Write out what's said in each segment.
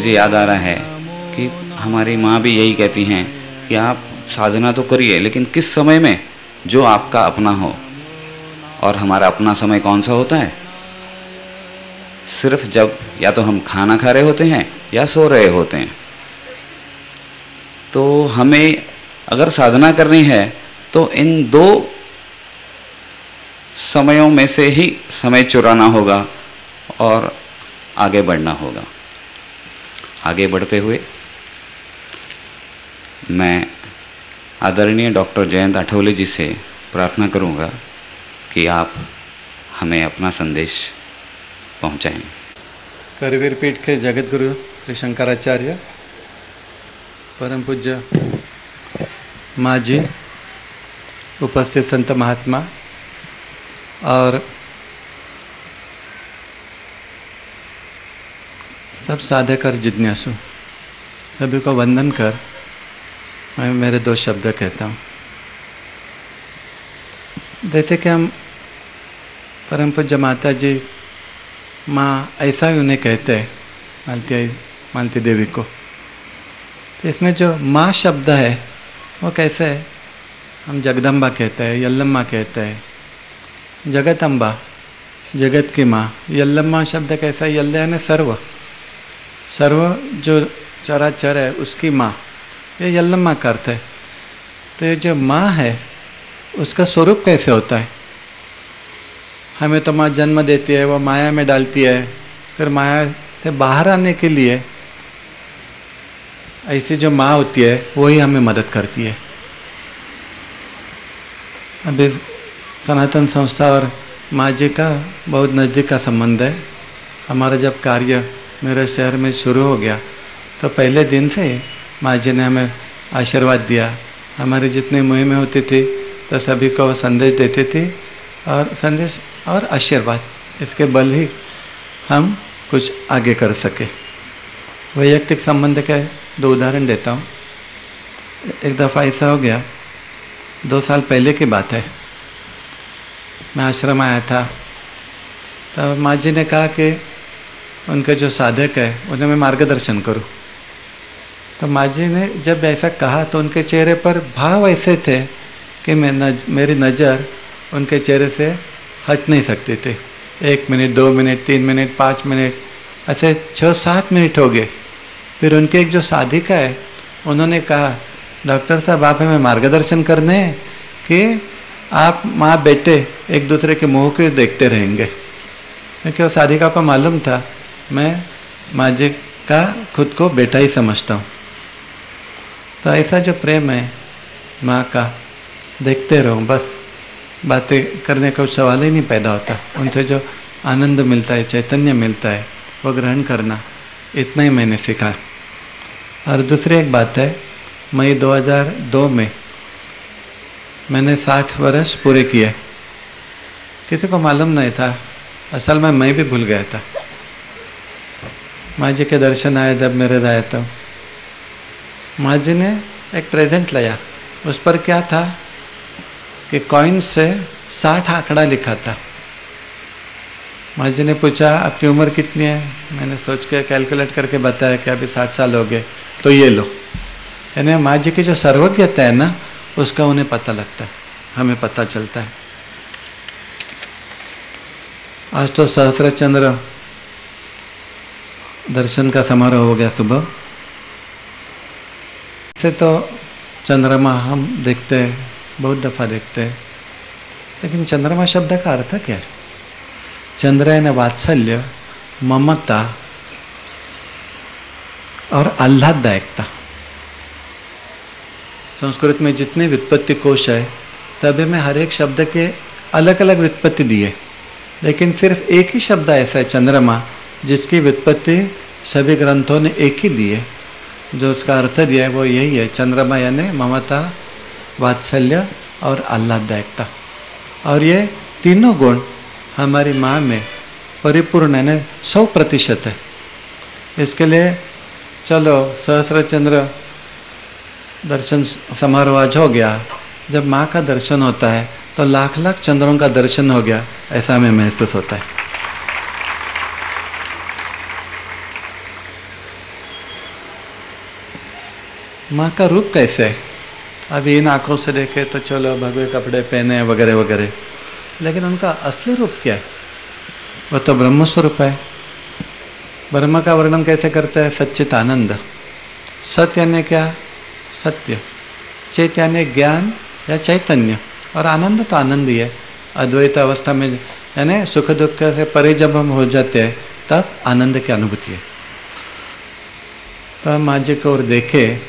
मुझे याद आ रहा है कि हमारी माँ भी यही कहती हैं कि आप साधना तो करिए, लेकिन किस समय में, जो आपका अपना हो। और हमारा अपना समय कौन सा होता है? सिर्फ जब या तो हम खाना खा रहे होते हैं या सो रहे होते हैं। तो हमें अगर साधना करनी है तो इन दो समयों में से ही समय चुराना होगा और आगे बढ़ना होगा। आगे बढ़ते हुए मैं आदरणीय डॉक्टर जयंत आठवले जी से प्रार्थना करूंगा कि आप हमें अपना संदेश पहुंचाएं। करवीर पीठ के जगत गुरु श्री शंकराचार्य, परम पूज्य माँ जी, उपस्थित संत महात्मा और सब साधक और जिज्ञासु, सभी को वंदन कर मैं मेरे दो शब्द कहता हूँ। जैसे कि हम परम पूज्य माता जी माँ ऐसा ही उन्हें कहते हैं मालती देवी को, तो इसमें जो माँ शब्द है वो कैसे है? हम जगदम्बा कहते हैं, यल्लम्मा कहते हैं, जगत अम्बा, जगत की माँ। यल्लम्मा शब्द कैसा है? यल्ल यानी सर्व, सर्व जो चराचर है उसकी माँ, ये यल्लम्मा का अर्थ है। तो ये जो माँ है उसका स्वरूप कैसे होता है? हमें तो माँ जन्म देती है, वो माया में डालती है, फिर माया से बाहर आने के लिए ऐसी जो माँ होती है वही हमें मदद करती है। अभी सनातन संस्था और माँ जी का बहुत नज़दीक का संबंध है। हमारा जब कार्य मेरे शहर में शुरू हो गया तो पहले दिन से माँ जी ने हमें आशीर्वाद दिया। हमारी जितनी मुहिमें होती थी तो सभी को संदेश देती थी, और संदेश और आशीर्वाद, इसके बल ही हम कुछ आगे कर सके। वैयक्तिक संबंध के दो उदाहरण देता हूँ। एक दफ़ा ऐसा हो गया, 2 साल पहले की बात है, मैं आश्रम आया था, तो माँ जी ने कहा कि उनके जो साधक है उन्हें मैं मार्गदर्शन करूँ। तो माँ जी ने जब ऐसा कहा तो उनके चेहरे पर भाव ऐसे थे कि मेरी नज़र उनके चेहरे से हट नहीं सकती थी। 1 मिनट, 2 मिनट, 3 मिनट, 5 मिनट, ऐसे 6-7 मिनट हो गए। फिर उनके एक जो साधिका है उन्होंने कहा, डॉक्टर साहब आप हमें मार्गदर्शन करने हैं कि आप माँ बेटे एक दूसरे के मुँह को देखते रहेंगे, क्योंकि वो साधिका को मालूम था मैं माँ जी का खुद को बेटा ही समझता हूँ। तो ऐसा जो प्रेम है माँ का, देखते रहो, बस बातें करने का सवाल ही नहीं पैदा होता। उनसे जो आनंद मिलता है, चैतन्य मिलता है, वो ग्रहण करना, इतना ही मैंने सीखा। और दूसरी एक बात है, मई 2002 में मैंने 60 वर्ष पूरे किए। किसी को मालूम नहीं था, असल में मैं भी भूल गया था। माँ जी के दर्शन आए जब मेरे आए तो माँ जी ने एक प्रेजेंट लाया, उस पर क्या था कि कॉइन से 60 आंकड़ा लिखा था। माँ जी ने पूछा आपकी उम्र कितनी है? मैंने सोच के कैलकुलेट करके बताया कि अभी 60 साल हो गए, तो ये लो। यानी माँ जी की जो सर्वज्ञता है ना, उसका उन्हें पता लगता है, हमें पता चलता है। आज तो सहस्त्र चंद्र दर्शन का समारोह हो गया सुबह से। तो चंद्रमा हम देखते हैं, बहुत दफ़ा देखते हैं, लेकिन चंद्रमा शब्द का अर्थ क्या है? चंद्र यानी वात्सल्य, ममता और आह्लाददायकता। संस्कृत में जितने व्युत्पत्ति कोश है सभी में हर एक शब्द के अलग अलग व्युत्पत्ति दिए, लेकिन सिर्फ एक ही शब्द ऐसा है चंद्रमा जिसकी व्युत्पत्ति सभी ग्रंथों ने एक ही दी है। जो उसका अर्थ दिया है वो यही है, चंद्रमा यानी ममता, वात्सल्य और आह्लाददायकता। और ये तीनों गुण हमारी माँ में परिपूर्ण है, 100% है। इसके लिए चलो सहस्त्र चंद्र दर्शन समारोह आज हो गया। जब माँ का दर्शन होता है तो लाख लाख चंद्रों का दर्शन हो गया, ऐसा हमें महसूस होता है। माँ का रूप कैसे है? अभी इन आँखों से देखे तो चलो भगवे कपड़े पहने वगैरह वगैरह, लेकिन उनका असली रूप क्या है? वो तो ब्रह्म स्वरूप है। ब्रह्म का वर्णन कैसे करता है? सच्चित आनंद। सत्य यानी क्या? सत्य। चेत यानी ज्ञान या चैतन्य, और आनंद तो आनंद ही है। अद्वैत अवस्था में यानी सुख दुख से परे जब हम हो जाते हैं तब आनंद की अनुभूति है। तो हम माँ जी को और देखें,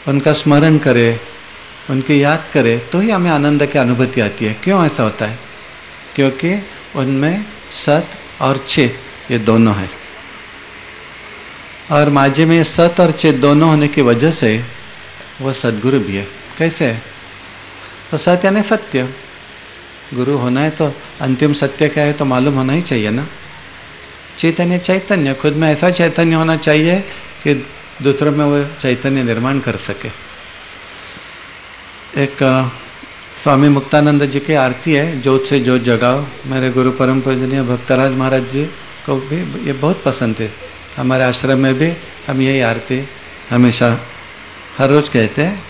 उनका स्मरण करें, उनकी याद करें, तो ही हमें आनंद की अनुभूति आती है। क्यों ऐसा होता है? क्योंकि उनमें सत और चित ये दोनों है, और माँ जी में सत और चित दोनों होने की वजह से वो सद्गुरु भी है। कैसे? तो सत्य यानी सत्य, गुरु होना है तो अंतिम सत्य क्या है तो मालूम होना ही चाहिए ना। चैतन्य चैतन्य, खुद में ऐसा चैतन्य होना चाहिए कि दूसरों में वो चैतन्य निर्माण कर सके। एक स्वामी मुक्तानंद जी की आरती है, ज्योत से ज्योत जगाओ। मेरे गुरु परम पूजनीय भक्तराज महाराज जी को भी ये बहुत पसंद है। हमारे आश्रम में भी हम यही आरती हमेशा हर रोज़ कहते हैं।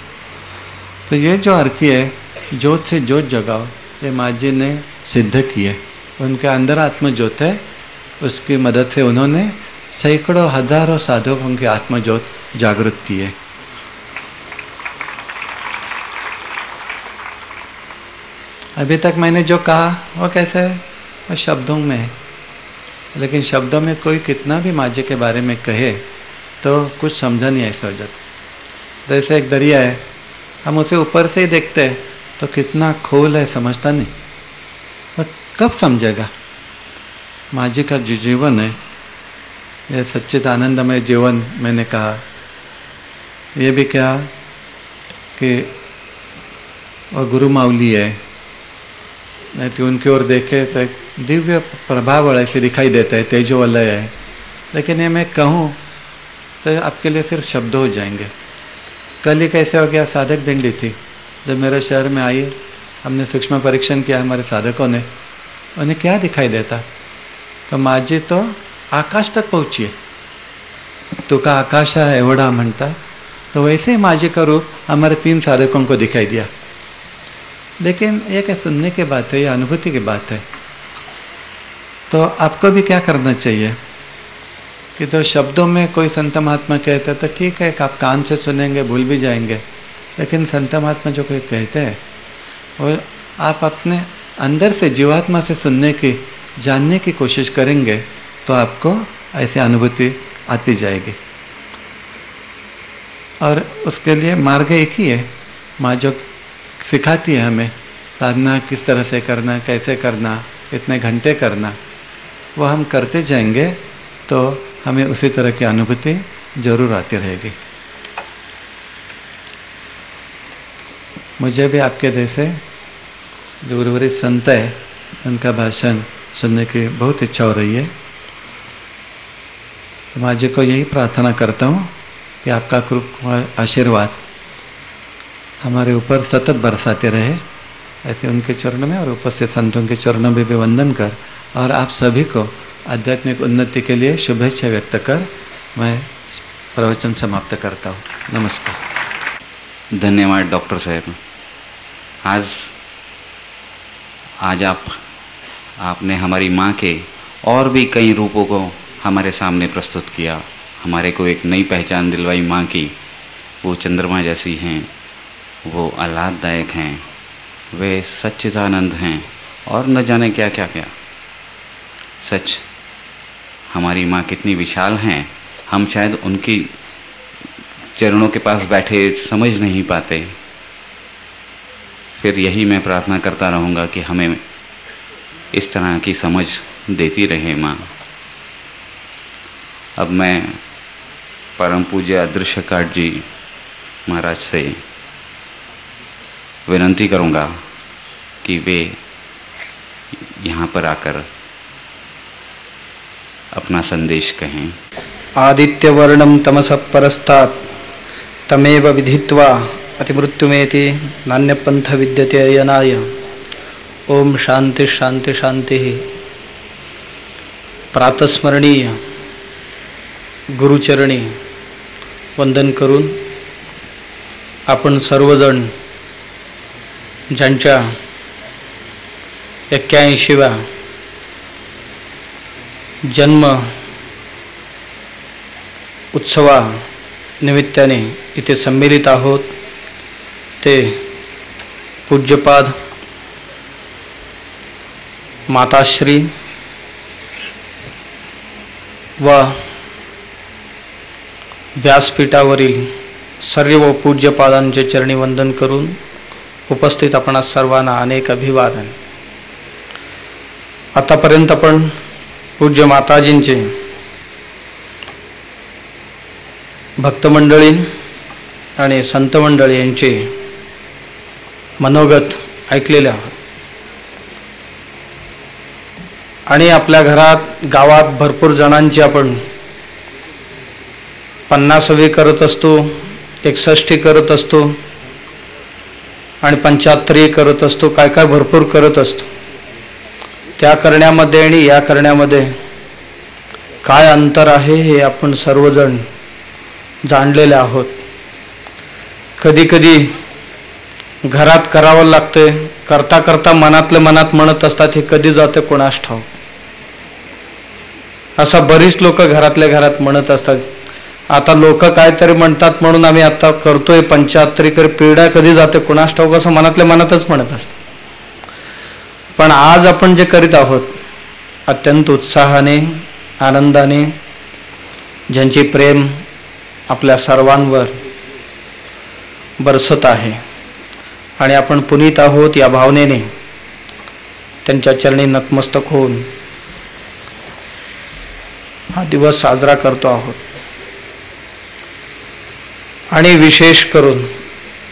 तो ये जो आरती है, ज्योत से ज्योत जगाओ, ये माँ जी ने सिद्ध की है। उनके अंदर आत्म ज्योत है, उसकी मदद से उन्होंने सैकड़ों हजारों साधकों की आत्म ज्योत जागृत की है। अभी तक मैंने जो कहा वो कैसे है? वो शब्दों में है, लेकिन शब्दों में कोई कितना भी माँ जी के बारे में कहे तो कुछ समझा नहीं ऐसा हो जाता। जैसे एक दरिया है, हम उसे ऊपर से ही देखते हैं तो कितना खोल है, समझता नहीं, और कब समझेगा? माँ जी का जो जीवन है, ये सच्चित आनंदमय जीवन, मैंने कहा ये भी क्या कि वो गुरु माउली है, नहीं तो उनकी ओर देखे तो एक दिव्य प्रभाव ऐसे दिखाई देता है, तेजोवलय है। लेकिन ये मैं कहूँ तो आपके लिए सिर्फ शब्द हो जाएंगे। कल ही कैसे हो गया, साधक दिंडी थी, जब मेरे शहर में आई, हमने सूक्ष्म परीक्षण किया हमारे साधकों ने, उन्हें क्या दिखाई देता? तो माँ जी तो आकाश तक पहुँची है, तो का आकाश है एवढा म्हणता। तो वैसे ही माँ जी का रूप हमारे 3 साधकों को दिखाई दिया। लेकिन ये क्या सुनने की बात है, ये अनुभूति की बात है। तो आपको भी क्या करना चाहिए कि तो शब्दों में कोई संत महात्मा कहते हैं तो ठीक है, आप कान से सुनेंगे, भूल भी जाएंगे, लेकिन संत महात्मा जो कोई कहते हैं वो आप अपने अंदर से, जीवात्मा से सुनने की, जानने की कोशिश करेंगे तो आपको ऐसी अनुभूति आती जाएगी। और उसके लिए मार्ग एक ही है। माँ जो सिखाती है हमें साधना किस तरह से करना, कैसे करना, कितने घंटे करना, वो हम करते जाएंगे तो हमें उसी तरह की अनुभूति जरूर आती रहेगी। मुझे भी आपके जैसे जो गुरुवरिष्ठ संत है उनका भाषण सुनने की बहुत इच्छा हो रही है। तो माँ जी को यही प्रार्थना करता हूँ कि आपका कृपा आशीर्वाद हमारे ऊपर सतत बरसाते रहे, ऐसे उनके चरणों में और उपस्थित संतों के चरणों में भी वंदन कर, और आप सभी को आध्यात्मिक उन्नति के लिए शुभेच्छा व्यक्त कर मैं प्रवचन समाप्त करता हूँ। नमस्कार। धन्यवाद डॉक्टर साहब। आज आपने हमारी माँ के और भी कई रूपों को हमारे सामने प्रस्तुत किया। हमारे को एक नई पहचान दिलवाई माँ की। वो चंद्रमा जैसी हैं, वो आह्लाददायक हैं, वे सच्चिदानंद हैं, और न जाने क्या क्या क्या। सच हमारी माँ कितनी विशाल हैं, हम शायद उनकी चरणों के पास बैठे समझ नहीं पाते। फिर यही मैं प्रार्थना करता रहूँगा कि हमें इस तरह की समझ देती रहे माँ। अब मैं परम पूज्य अदृश्य काट जी महाराज से विनती करूँगा कि वे यहाँ पर आकर अपना संदेश कहें। आदित्यवर्णं तमसः परस्तात् तमेव विधित्वा अतिमृत्युमेति नान्यपन्थ विद्यते अयनाय। ओम शांति शांति शांति। प्रातस्मरणीय गुरुचरणी वंदन करून आपण सर्वजण ज्यांच्या 81व्या जन्म उत्सवा निमित्ताने इथे सम्मिलित आहोत ते पूज्यपाद माताश्री व व्यासपीठावरील सर्व पूज्यपादांचे चरणी वंदन करून उपस्थित आपणा सर्वांना अनेक अभिवादन। आतापर्यंत आपण पूज्य माताजींचे भक्तमंडळी आणि संत मंडळी यांचे मनोगत ऐकलेले आहोत आणि आपल्या घरात गावात भरपूर जणांची आपण 50वी करत असतो, 61 करत असतो आणि 75 करत असतो, काय काय भरपूर करत असतो। त्या करण्यामध्ये आणि या करण्यामध्ये काय अंतर आहे हे आपण सर्वजण जाणलेले आहोत। कधी कधी घरात करावं लागते, करता करता मनातल्या मनात म्हणत असतात हे कधी जाते कोणास ठाऊक, असा बरीच लोक घरातल्या घरात म्हणत असतात। आता लोक काहीतरी म्हणतात म्हणून आम्ही आता करतोय 75 कर, पिढ्या कधी जाते कोणास ठाऊक असं मनातल्या मनातच म्हणत असतात। पण आज आपण जे करीत आहोत अत्यंत उत्साहाने आनंदाने, ज्यांचे प्रेम आपल्या सर्वांवर बरसत आहे आणि आपण पुनीत आहोत या भावनेने त्यांच्या चरणी नतमस्तक होऊन हा दिवस साजरा करतो आहोत। आणि विशेष करून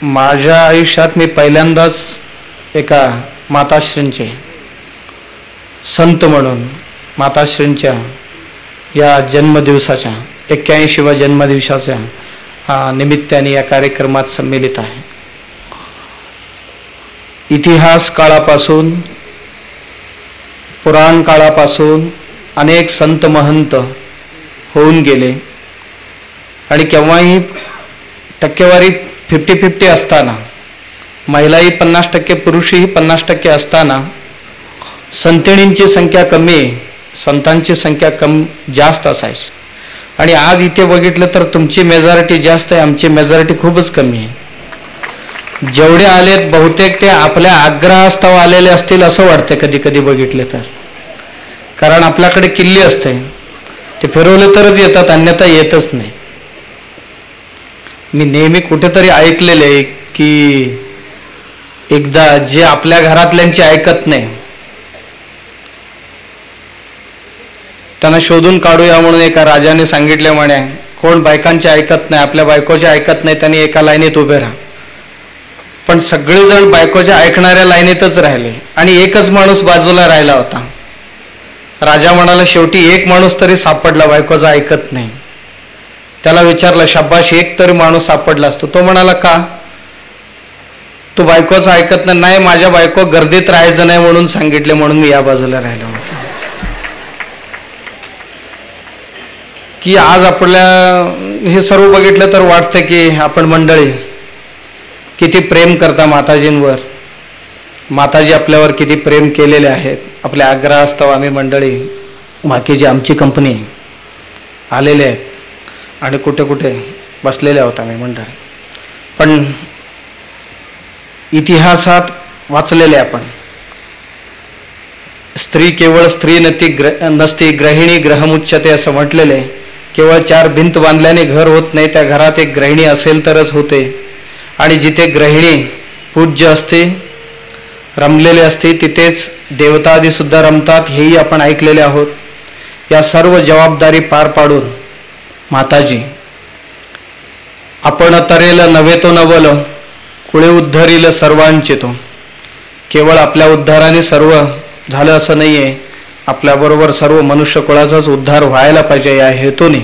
माझ्या आयुष्यात मी पहिल्यांदाच एका माताश्रींचे संत म्हणून माताश्रींच्या या जन्मदिवसाच्या 81व्या जन्मदिवसाच्या निमित्ताने या कार्यक्रमात सम्मिलित आहे। इतिहास काळापासून पुराण काळापासून अनेक संत महंत होऊन गेले आणि केव्हाही टक्केवारी 50-50 असताना, महिलाही 50% पुरुषही 50% असताना संतणींची संख्या कमी, संतांची संख्या जास्त असायची। आणि आज इथे बघितलं तर तुमची मेजॉरिटी जास्त आहे, आमची मेजॉरिटी खूपच कमी आहे। जेवढे आलेत बहुतेक ते आपल्या आग्रहास्तव आलेले असतील असं वाटतं कधी कधी बघितले तर, कारण आपल्याकडे किल्ली असते, ते फिरवले तरच येतात, अन्यथा येतच नाही। मी नेहमी कुठेतरी ऐकलेले आहे की एकदा जे आपल्या घरातल्यांची ऐकत नाही त्यांना शोधून काढूया म्हणून एका राजाने सांगितले म्हणे, कोण बायकांचे ऐकत नाही, आपल्या बायकोचे ऐकत नाही, त्यांनी एका लाईनीत उभे राहा। पण सगळेजण बायकोच्या ऐकणाऱ्या लाईनीतच राहिले आणि एकच माणूस बाजूला राहिला होता। राजा म्हणाला शेवटी एक माणूस तरी सापडला बायकोचं ऐकत नाही। त्याला विचारलं, शाबाश, एक तरी माणूस सापडला असतो। तो म्हणाला, का? तू बायकोचं ऐकत नाही? नाही, माझ्या बायको गर्दीत राहायचं नाही म्हणून सांगितले, म्हणून मी या बाजूला राहिलो। की आज आपल्या हे सर्व बघितलं तर वाटतं की आपण मंडळी किती प्रेम करता माताजींवर, माताजी आपल्यावर किती प्रेम केलेले आहेत। आपल्या आग्रहास्तव आम्ही मंडळी बाकीची आमची कंपनी आलेले आहेत आणि कुठे कुठे बसलेले आहोत आम्ही मंडळी। पण इतिहासात वाचलेले आपण, स्त्री केवळ स्त्री नसती, गृहिणी ग्रहमुच्यते असं म्हटलेले। केवळ 4 भिंत बांधल्याने घर होत नाही, त्या घरात एक गृहिणी असेल तरच होते। आणि जिथे गृहिणी पूज्य असते, रमलेले असते, तिथेच देवतादी सुद्धा रमतात, हेही आपण ऐकलेले आहोत। या सर्व जबाबदारी पार पाडून माताजी आपण तरेल नव्हे तो नवल, कुळे उद्धरील सर्वांचे तो। केवळ आपल्या उद्धाराने सर्व झालं असं नाहीये, आपल्याबरोबर सर्व मनुष्य कुळाचाच उद्धार व्हायला पाहिजे या हेतूने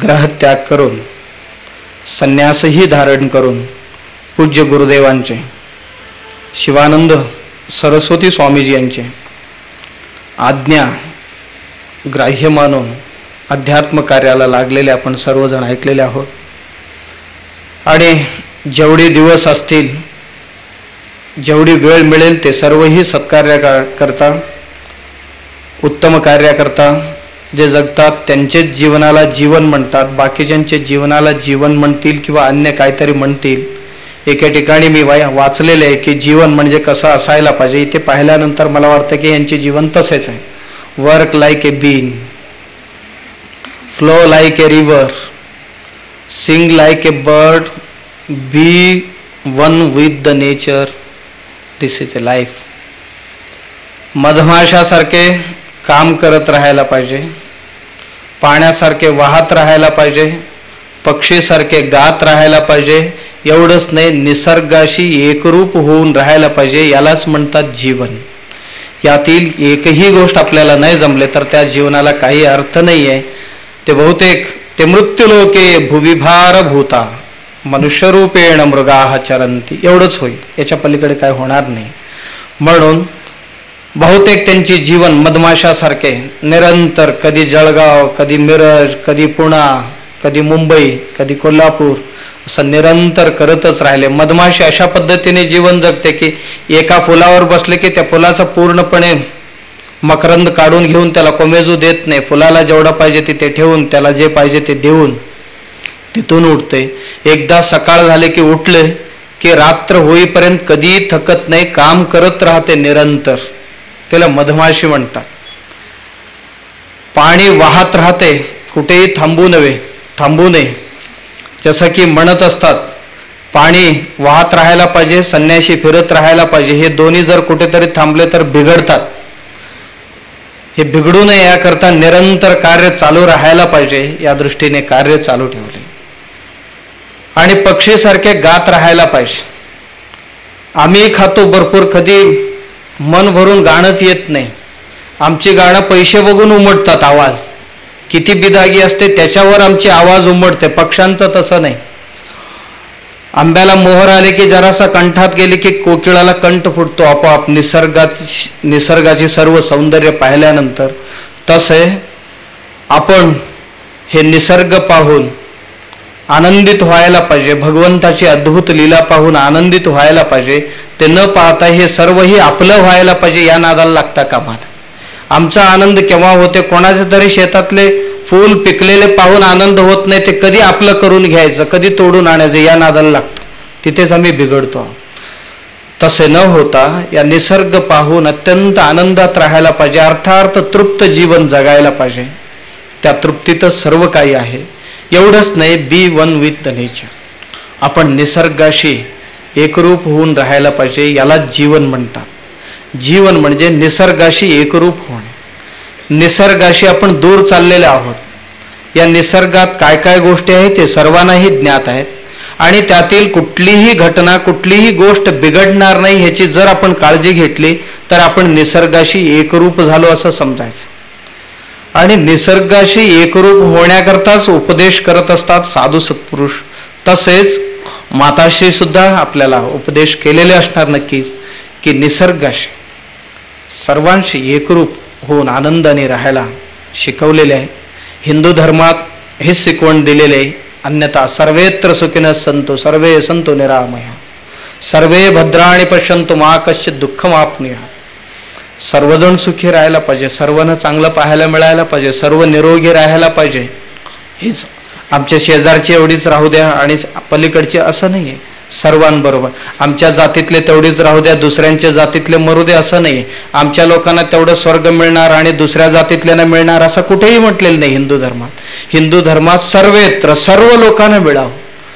ग्रह त्याग करून, संन्यासही धारण करून पूज्य गुरुदेवांचे शिवानंद सरस्वती स्वामीजी यांचे आज्ञा ग्राह्य मानून अध्यात्म कार्याला लागलेले आपण सर्वजण ऐकलेले आहोत। आणि जेवढे दिवस असतील, जेवढी वेळ मिळेल ते सर्वही सत्कार्य करता, उत्तम कार्य करता. जे जगतात त्यांचेच जीवनाला जीवन म्हणतात, बाकीच्यांचे जीवनाला जीवन म्हणतील किंवा अन्य काहीतरी म्हणतील. एका ठिकाणी मी वाचलेले आहे की जीवन म्हणजे कसं असायला पाहिजे. इथे पाहिल्यानंतर मला वाटतं की यांचे जीवन तसेच आहे. Work like a bean, flow like a river, sing like a bird, be one with the nature, this is a life. मधमाशासारखे काम करत राहायला पाहिजे, पाण्यासारखे वाहत राहायला पाहिजे, पक्षीसारखे गात राहायला पाहिजे. एवढंच नाही, निसर्गाशी एकरूप होऊन राहायला पाहिजे. यालाच म्हणतात जीवन. यातील एकही गोष्ट आपल्याला नाही जमले तर त्या जीवनाला काही अर्थ नाही आहे. ते बहुतेक ते मृत्यूलोके भुविभार भूता मनुष्यरूपेण मृगाः चरंती, एवढंच होईल. याच्या पलीकडे काय होणार नाही. म्हणून बहुतेक त्यांची जीवन मधमाशासारखे निरंतर, कधी जळगाव, कधी मिरज, कधी पुणा, कधी मुंबई, कधी कोल्हापूर, असं निरंतर करतच राहिले. मधमाशी अशा पद्धतीने जीवन जगते की एका फुलावर बसले की त्या फुलाचा पूर्णपणे मकरंद काढून घेऊन त्याला कोमेजू देत नाही. फुलाला जेवढं पाहिजे तिथे ठेवून त्याला जे पाहिजे ते देऊन तिथून उठते. एकदा सकाळ झाले की उठले की रात्र होईपर्यंत कधीही थकत नाही, काम करत राहते निरंतर. त्याला मधमाशी म्हणतात. पाणी वाहत राहते, कुठेही थांबू नये. जसं की म्हणत असतात, पाणी वाहत राहायला पाहिजे, संन्याशी फिरत राहायला पाहिजे. हे दोन्ही जर कुठेतरी थांबले तर बिघडतात. हे बिघडू नये याकरता निरंतर कार्य चालू राहायला पाहिजे, या दृष्टीने कार्य चालू ठेवले. आणि पक्षीसारखे गात राहायला पाहिजे. आम्ही खातो भरपूर, कधी मन भरून गाणंच येत नाही. आमची गाणं पैसे बघून उमटतात. आवाज किती बिदागी असते त्याच्यावर आमची आवाज उमटते. पक्ष्यांचं तसं नाही. आंब्याला मोहर आले की जरासा कंठात गेले की कोकिळाला कंठ फुटतो आपोआप निसर्गाची सर्व सौंदर्य पाहिल्यानंतर. तसे आपण हे निसर्ग पाहून आनंदित व्हायला पाहिजे. भगवंताची अद्भुत लीला पाहून आनंदित व्हायला पाहिजे. ते न पाहता हे सर्वही आपलं व्हायला पाहिजे, या नादाला लागता कामा नये. आमचा आनंद केव्हा होते, कोणाचे तरी शेतातले फूल पिकलेले पाहून आनंद होत नाही. ते कधी आपलं करून घ्यायचं, कधी तोडून आणायचं, या नादाला लागतो. तिथेच आम्ही बिघडतो. तसे न होता या निसर्ग पाहून अत्यंत आनंदात राहायला पाहिजे. अर्थार्थ तृप्त जीवन जगायला पाहिजे. त्या तृप्तीतच सर्व काही आहे. एवढंच नाही, be one with the nature. आपण निसर्गाशी एकरूप होऊन राहायला पाहिजे. याला जीवन म्हणतात. जीवन म्हणजे निसर्गाशी एकरूप होणे. निसर्गाशी आपण दूर चाललेले आहोत. या निसर्गात काय काय गोष्टी आहेत ते सर्वांनाही ज्ञात आहेत. आणि त्यातील कुठलीही घटना, कुठलीही गोष्ट बिघडणार नाही ह्याची जर आपण काळजी घेतली तर आपण निसर्गाशी एकरूप झालो असं समजायचं. आणि निसर्गाशी एकरूप होण्याकरताच उपदेश करत असतात साधू सत्पुरुष. तसेच माताश्री सुद्धा आपल्याला उपदेश केलेले असणार नक्कीच की निसर्गाशी सर्वांशी एकरूप होऊन आनंदाने राहायला शिकवलेले आहे. हिंदू धर्मात हे शिकवण दिलेले आहे. अन्यथा सर्वेत्र सुखिनः सन्तु सर्वे सन्तु निरामया सर्वे भद्राणि पश्यन्तु मा कश्चित् दुःखमाप्नुयात्. सर्वजण सुखी राहायला पाहिजे, सर्वांना चांगलं पाहायला मिळायला पाहिजे, सर्व निरोगी राहायला पाहिजे. हेच आमच्या शेजारची एवढीच राहू द्या आणि पलीकडचे असं नाही आहे. सर्वांबरोबर आमच्या जातीतले तेवढीच राहू द्या, दुसऱ्यांच्या जातीतले मरू द्या असं नाही. आमच्या लोकांना तेवढं स्वर्ग मिळणार आणि दुसऱ्या जातीतल्यांना मिळणार असं कुठेही म्हटलेलं नाही हिंदू धर्मात. हिंदू धर्मात सर्वेत्र सर्व लोकांना मिळावं,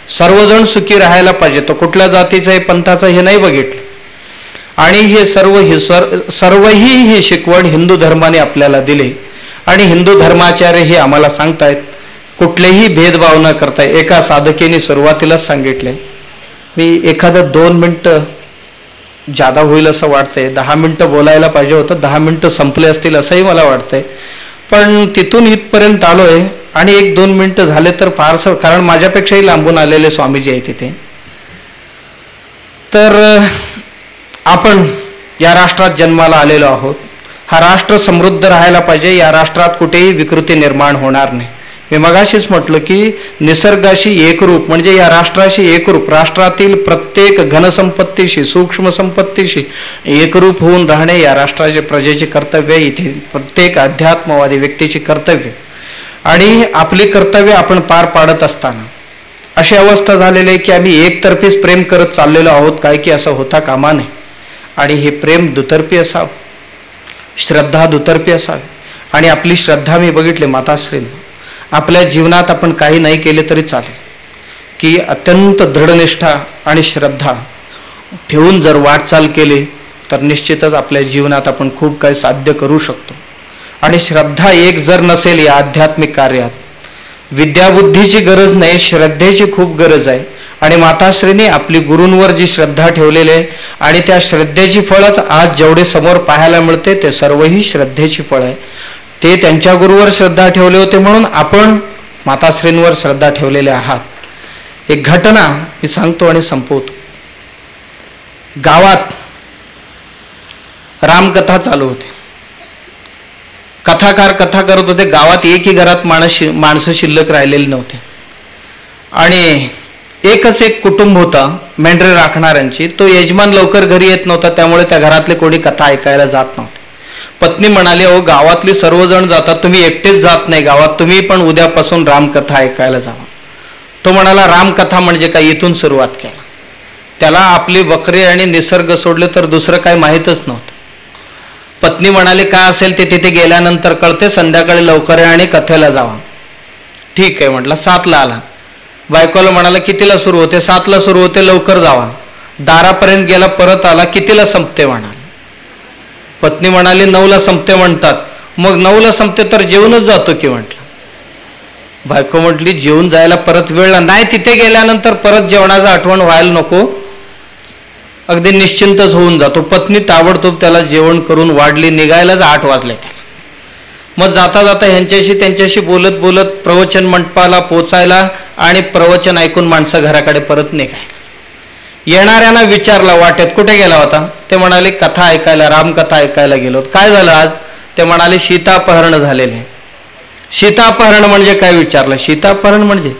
सर्वजण सुखी राहायला पाहिजे. तो कुठल्या जातीचं आहे, पंथाचं हे नाही बघितलं. आणि हे सर्वही ही शिकवण हिंदू धर्माने आपल्याला दिली. आणि हिंदू धर्माचार्य हे आम्हाला सांगतायत कुठलेही भेदभाव न करता. एका साधकेने सुरुवातीलाच सांगितले, मी एखादं 2 मिनिटं जादा होईल असं वाटतंय. 10 मिनिटं बोलायला पाहिजे होतं, 10 मिनिटं संपले असतील असंही मला वाटतंय. पण तिथून इथपर्यंत आलोय आणि 1-2 मिनिटं झाले तर फारसं, कारण माझ्यापेक्षाही लांबून आलेले स्वामीजी आहे तिथे. तर आपण या राष्ट्रात जन्माला आलेलो आहोत. हा राष्ट्र समृद्ध राहायला पाहिजे. या राष्ट्रात कुठेही विकृती निर्माण होणार नाही. मी मगाशीच म्हटलं की निसर्गाशी एकरूप म्हणजे या राष्ट्राशी एकरूप, राष्ट्रातील प्रत्येक घनसंपत्तीशी सूक्ष्म संपत्तीशी एकरूप होऊन राहणे या राष्ट्राचे प्रजेचे कर्तव्य, इथे प्रत्येक अध्यात्मवादी व्यक्तीची कर्तव्य. आणि आपली कर्तव्य आपण पार पाडत असताना अशी अवस्था झालेली आहे की आम्ही एकतर्फीच प्रेम करत चाललेलो आहोत, काय की असं होता कामा नये. आणि हे प्रेम दुतर्फी असावं, श्रद्धा दुतर्फी असावी. आणि आपली श्रद्धा मी बघितले माताश्रींना, आपल्या जीवनात आपण काही नाही केले तरी चालेल की अत्यंत दृढनिष्ठा आणि श्रद्धा ठेवून जर वाटचाल केली तर निश्चितच आपल्या जीवनात आपण खूप काही साध्य करू शकतो. आणि श्रद्धा एक जर नसेल या आध्यात्मिक कार्यात, विद्याबुद्धीची गरज नाही, श्रद्धेची खूप गरज आहे. आणि माताश्रीने आपली गुरूंवर जी श्रद्धा ठेवलेली आहे आणि त्या श्रद्धेची फळच आज जेवढे समोर पाहायला मिळते ते सर्वही श्रद्धेची फळ आहे. ते त्यांच्या गुरुवर श्रद्धा ठेवले होते म्हणून आपण माताश्रींवर श्रद्धा ठेवलेले आहात. एक घटना मी सांगतो आणि संपवतो. गावात रामकथा चालू होती, कथाकार कथा करत होते. गावात एकही घरात माणसं शिल्लक राहिलेली नव्हते. आणि एकच एक कुटुंब होता मेंढरे राखणाऱ्यांची. तो यजमान लवकर घरी येत नव्हता, त्यामुळे त्या घरातले कोणी कथा ऐकायला जात नव्हते. पत्नी म्हणाली, अहो गावातली सर्वजण जातात, तुम्ही एकटेच जात नाही गावात, तुम्ही पण उद्यापासून रामकथा ऐकायला जावा. तो म्हणाला, रामकथा म्हणजे काय, इथून सुरुवात केला. त्याला आपली बकरी आणि निसर्ग सोडले तर दुसरं काय माहीतच नव्हतं. पत्नी म्हणाली, काय असेल ते तिथे गेल्यानंतर कळते, संध्याकाळी लवकर आहे आणि कथेला जावा. ठीक आहे म्हटलं. 7ला आला. बायकोला म्हणाला, कितीला सुरू होते? 7ला सुरू होते, लवकर जावा. दारापर्यंत गेला, परत आला, कितीला संपते म्हणाला. पत्नी म्हणाली, 9ला संपते म्हणतात. मग 9ला संपते तर जेवूनच जातो की म्हटलं. बायको म्हटली, जेवून जायला परत वेळ नाही, तिथे गेल्यानंतर परत जेवणाचं आठवण व्हायला नको, अगदी निश्चिंतच होऊन जातो. पत्नी ताबडतोब त्याला जेवण करून वाढली. निघायलाच 8 वाजले त्याला. मग जाता जाता त्यांच्याशी बोलत बोलत प्रवचन मंडपाला पोचायला आणि प्रवचन ऐकून माणसं घराकडे परत निघायला. येणाऱ्यांना विचारला, वाटेत कुठे गेला होता? ते म्हणाले, कथा ऐकायला, रामकथा ऐकायला गेलो. काय झालं आज? ते म्हणाले, सीतापहरण झालेले. सीतापहरण म्हणजे काय विचारलं? सीतापहरण म्हणजे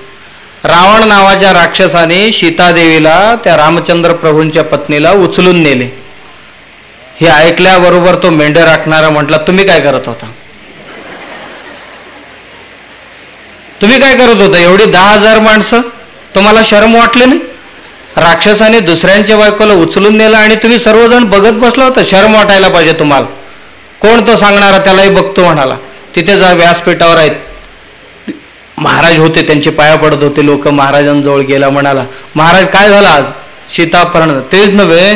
रावण नावाच्या राक्षसाने सीतादेवीला, त्या रामचंद्र प्रभूंच्या पत्नीला उचलून नेले. हे ऐकल्याबरोबर तो मेंढे राखणारा म्हटला, तुम्ही काय करत होता? तुम्ही काय करत होता? एवढी 10,000 माणसं, तुम्हाला शरम वाटली नाही? राक्षसाने दुसऱ्यांच्या बायकोला उचलून नेलं आणि तुम्ही सर्वजण बघत बसला होता. शरम वाटायला पाहिजे तुम्हाला. कोण तो सांगणारा? त्यालाही बघतो म्हणाला. तिथे जा, व्यासपीठावर आहेत. महाराज होते, त्यांचे पाया पडत होते लोक. महाराजांजवळ गेला, म्हणाला, महाराज काय झालं आज? सीतापहरण. तेच नव्हे,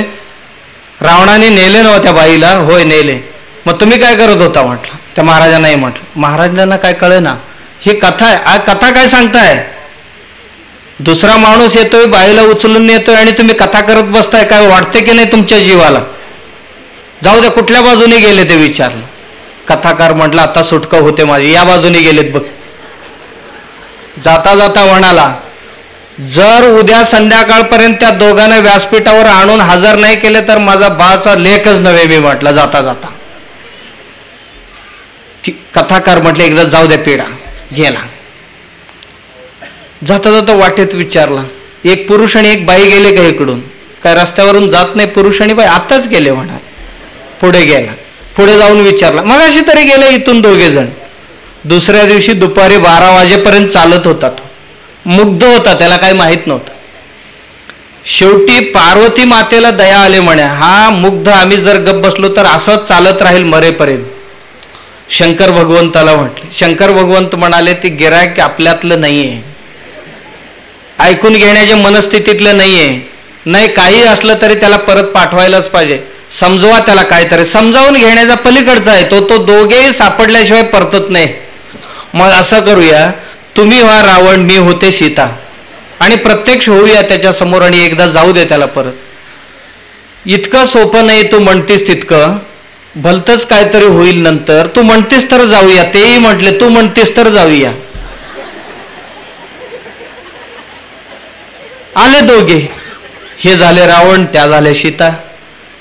रावणाने नेले नव्हे त्या बाईला? होय नेले. मग तुम्ही काय करत होता म्हटलं. त्या महाराजांनाही म्हटलं. महाराजांना काय कळे ना, ही कथा आहे. कथा काय सांगताय? दुसरा माणूस येतोय, बाईला उचलून येतोय आणि तुम्ही कथा करत बसताय. काय वाटते की नाही तुमच्या जीवाला? जाऊ द्या, कुठल्या बाजूने गेले ते विचारलं. कथाकार म्हटलं, आता सुटका होते माझी, या बाजूने गेलेत बघ. जाता जाता म्हणाला, जर उद्या संध्याकाळपर्यंत त्या दोघांना व्यासपीठावर आणून हजर नाही केले तर माझा बाचा लेखच नव्हे मी म्हटलं. जाता जाता कथाकार म्हटले, एकदा जाऊ द्या, पिढा गेला. जाता जाता वाटेत विचारला, एक पुरुष आणि एक बाई गेले का इकडून? काय रस्त्यावरून जात नाही पुरुष आणि बाई? आताच गेले म्हणा. पुढे गेला. पुढे जाऊन विचारला, मग अशी तरी गेले इथून 2 जण. दुसऱ्या दिवशी दुपारी 12 वाजेपर्यंत चालत होता. तो मुग्ध होता, त्याला काही माहित नव्हतं. शेवटी पार्वती मातेला दया आले म्हणे, हा मुग्ध आम्ही जर गप बसलो तर असंच चालत राहील मरेपर्यंत. शंकर भगवंताला म्हटले. शंकर भगवंत म्हणाले, ते गिरायक आपल्यातलं नाहीये, ऐकून घेण्याच्या मनस्थितीतलं नाहीये. नाही, काही असलं तरी त्याला परत पाठवायलाच पाहिजे. समजवा त्याला, काहीतरी समजावून घेण्याचा पलीकडचा आहे तो दोघेही सापडल्याशिवाय परतत नाही. मग असं करूया, तुम्ही व्हा रावण, मी होते सीता, आणि प्रत्यक्ष होऊया त्याच्या समोर आणि एकदा जाऊ दे त्याला परत. इतकं सोपं नाही, तू म्हणतीस तितकं. भलतच काहीतरी होईल नंतर. तू म्हणतीस तर जाऊया. तेही म्हटले, तू म्हणतीस तर जाऊया. आले दोघे. हे झाले रावण, त्या झाले सीता.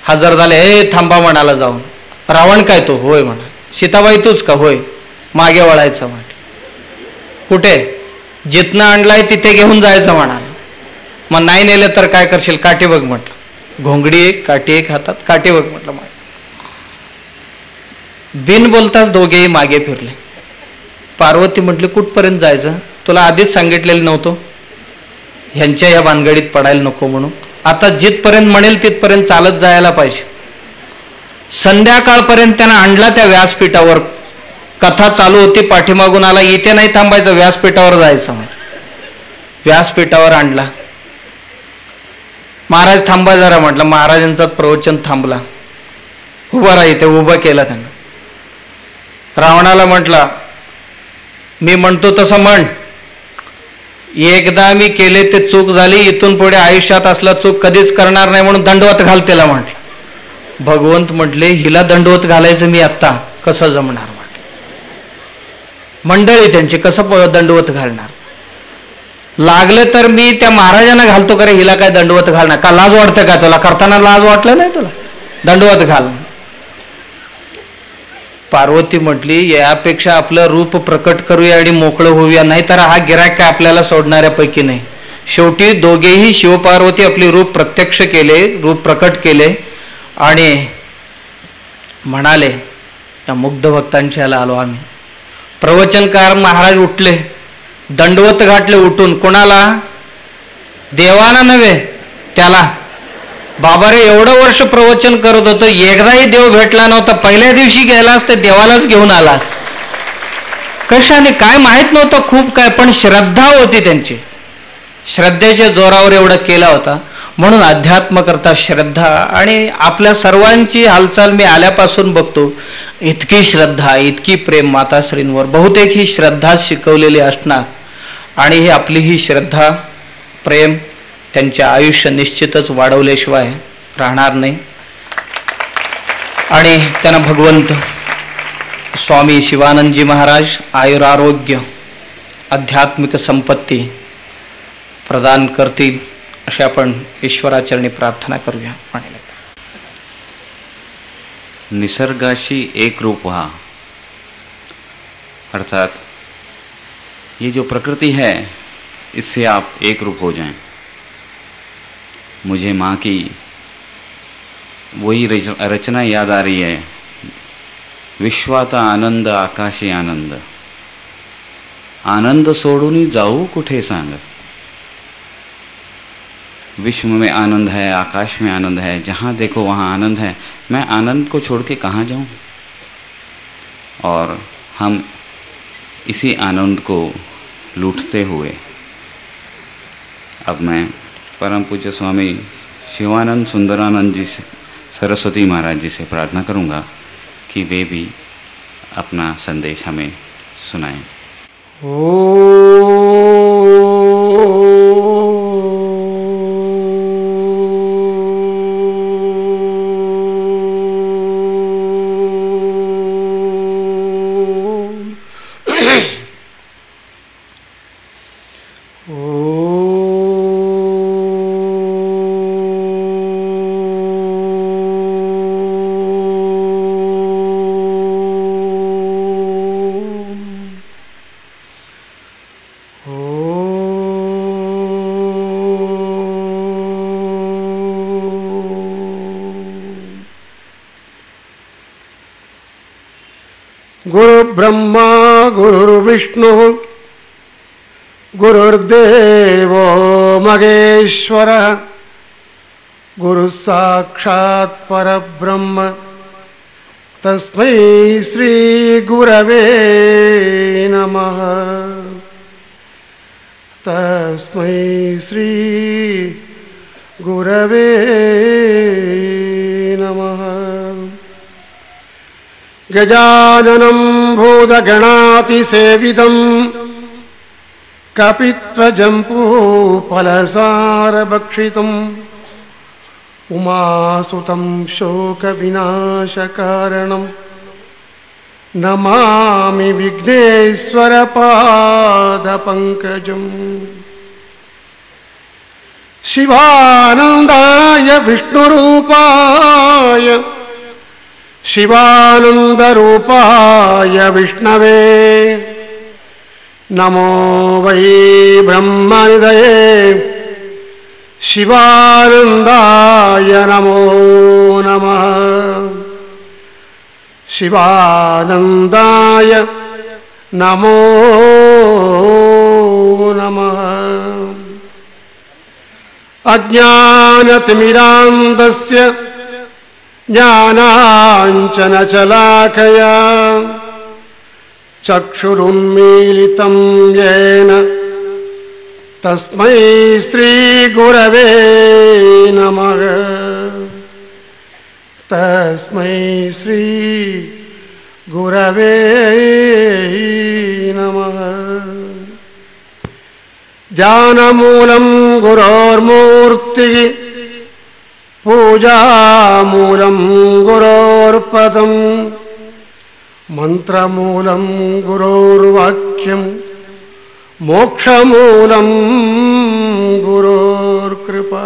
हजर झाले. हे थांबा म्हणाला जाऊन. रावण काय? तो होय म्हणा. सीताबाई तूच का? होय. मागे वळायचं म्हटलं. कुठे? जिथनं आणलाय तिथे घेऊन जायचं म्हणाल. मग नाही नेलं तर काय करशील? काठी बघ म्हटलं. घोंगडी एक, काठी एक हातात, काठी बघ म्हटलं. बिन बोलताच दोघेही मागे फिरले. पार्वती म्हटली, कुठपर्यंत जायचं? तुला आधीच सांगितलेलं नव्हतं ह्यांच्या या भानगडीत पडायला नको म्हणून. आता जिथपर्यंत म्हणेल तिथपर्यंत चालत जायला पाहिजे. संध्याकाळपर्यंत त्यानं आणला त्या व्यासपीठावर. कथा चालू होती, पाठीमागून आला, इथे नाही थांबायचं, व्यासपीठावर जायचं. व्यासपीठावर आणला. महाराज थांबा जरा म्हटलं. महाराजांचं प्रवचन थांबला. उभा राहा इथे. उभं केला त्यानं. रावणाला म्हटला, मी म्हणतो तसं म्हण. एकदा मी केले ते चूक झाली, इथून पुढे आयुष्यात असला चूक कधीच करणार नाही म्हणून दंडवत घाल त्याला म्हटलं. भगवंत म्हटले, हिला दंडवत घालायचं मी आत्ता कसं जमणार म्हटलं. मंडळी त्यांची कसं दंडवत घालणार? लागलं तर मी त्या महाराजांना घालतो करे, हिला काय दंडवत घालणार? का लाज वाटतं का तुला? करताना लाज वाटलं नाही तुला? दंडवत घाल. पार्वती म्हटली, यापेक्षा आपलं रूप प्रकट करूया आणि मोकळं होऊया, नाहीतर हा गिराक काय आपल्याला सोडणाऱ्यापैकी नाही. शेवटी दोघेही शिवपार्वती आपले रूप प्रत्यक्ष केले, रूप प्रकट केले आणि म्हणाले, या मुग्ध भक्तांच्या आलो आम्ही. प्रवचनकार महाराज उठले, दंडवत घातले उठून. कोणाला? देवाना नव्हे, त्याला. बाबा रे, एवढं वर्ष प्रवचन करत होतो, एकदाही देव भेटला नव्हता. पहिल्या दिवशी गेलास तर देवालाच घेऊन आलास. कशाने? काय माहित नव्हतं खूप काय, पण श्रद्धा होती त्यांची. श्रद्धेच्या जोरावर एवढं केला होता. म्हणून अध्यात्म करता श्रद्धा. आणि आपल्या सर्वांची हालचाल मी आल्यापासून बघतो, इतकी श्रद्धा, इतकी प्रेम माताश्रींवर. बहुतेक ही श्रद्धा शिकवलेली असणार. आणि ही आपली ही श्रद्धा, प्रेम त्यांचे आयुष्य निश्चितच वाढवल्याशिवाय राहणार नाही. आणि त्यांना भगवंत स्वामी शिवानंदजी महाराज आयुरारोग्य, आध्यात्मिक संपत्ती प्रदान करतील अशी आपण ईश्वराचरणी प्रार्थना करूया. निसर्गाशी एक रूप व्हा, अर्थात ये जो प्रकृति है इससे आप एक रूप हो जाएं. मुझे माँ की वही रचना याद आ रही है, विश्वाचा आनंद आकाशी आनंद, आनंद सोडून जाऊ कुठे सांग. विश्व में आनंद है, आकाश में आनंद है, जहाँ देखो वहाँ आनंद है. मैं आनंद को छोड़ के कहाँ जाऊँ? और हम इसी आनंद को लूटते हुए अब मैं परम पूज्य स्वामी शिवानंद सुंदरानंद जी से, सरस्वती महाराज जी से प्रार्थना करूँगा कि वे भी अपना संदेश हमें सुनाएं. ब्रह्मा गुरुर्विष्णु गुरुर्देवो महेश्वर गुरु साक्षात् परब्रह्म तस्मै श्री गुरवे नमः. तस्मै श्री गुरवे नमः. गजाननं भूतगणातिसेवितं कपित्वजम्बूफलसारभक्षितम् उमासुतं शोकविनाशकारणं नमामि विघ्नेश्वरपादपङ्कजम्. शिवानन्दाय विष्णुरूपाय शिवानंदरूपाय विष्णवे नमो वै ब्रह्मनिधये शिवानन्दाय नमो नमः। शिवानन्दाय नमो नमः। अज्ञानतिमिरान्धस्य ज्ञानाञ्जनशलाकया चक्षुरुन्मीलितं येन तस्मै श्रीगुरवे नमः। तस्मै श्रीगुरवे नमः। ध्यानमूलं गुरोर्मूर्तिः पूजामूलं गुरोर्पदम् मंत्रमूलं गुरोर्वाक्यं मोक्षमूलं गुरोर्कृपा।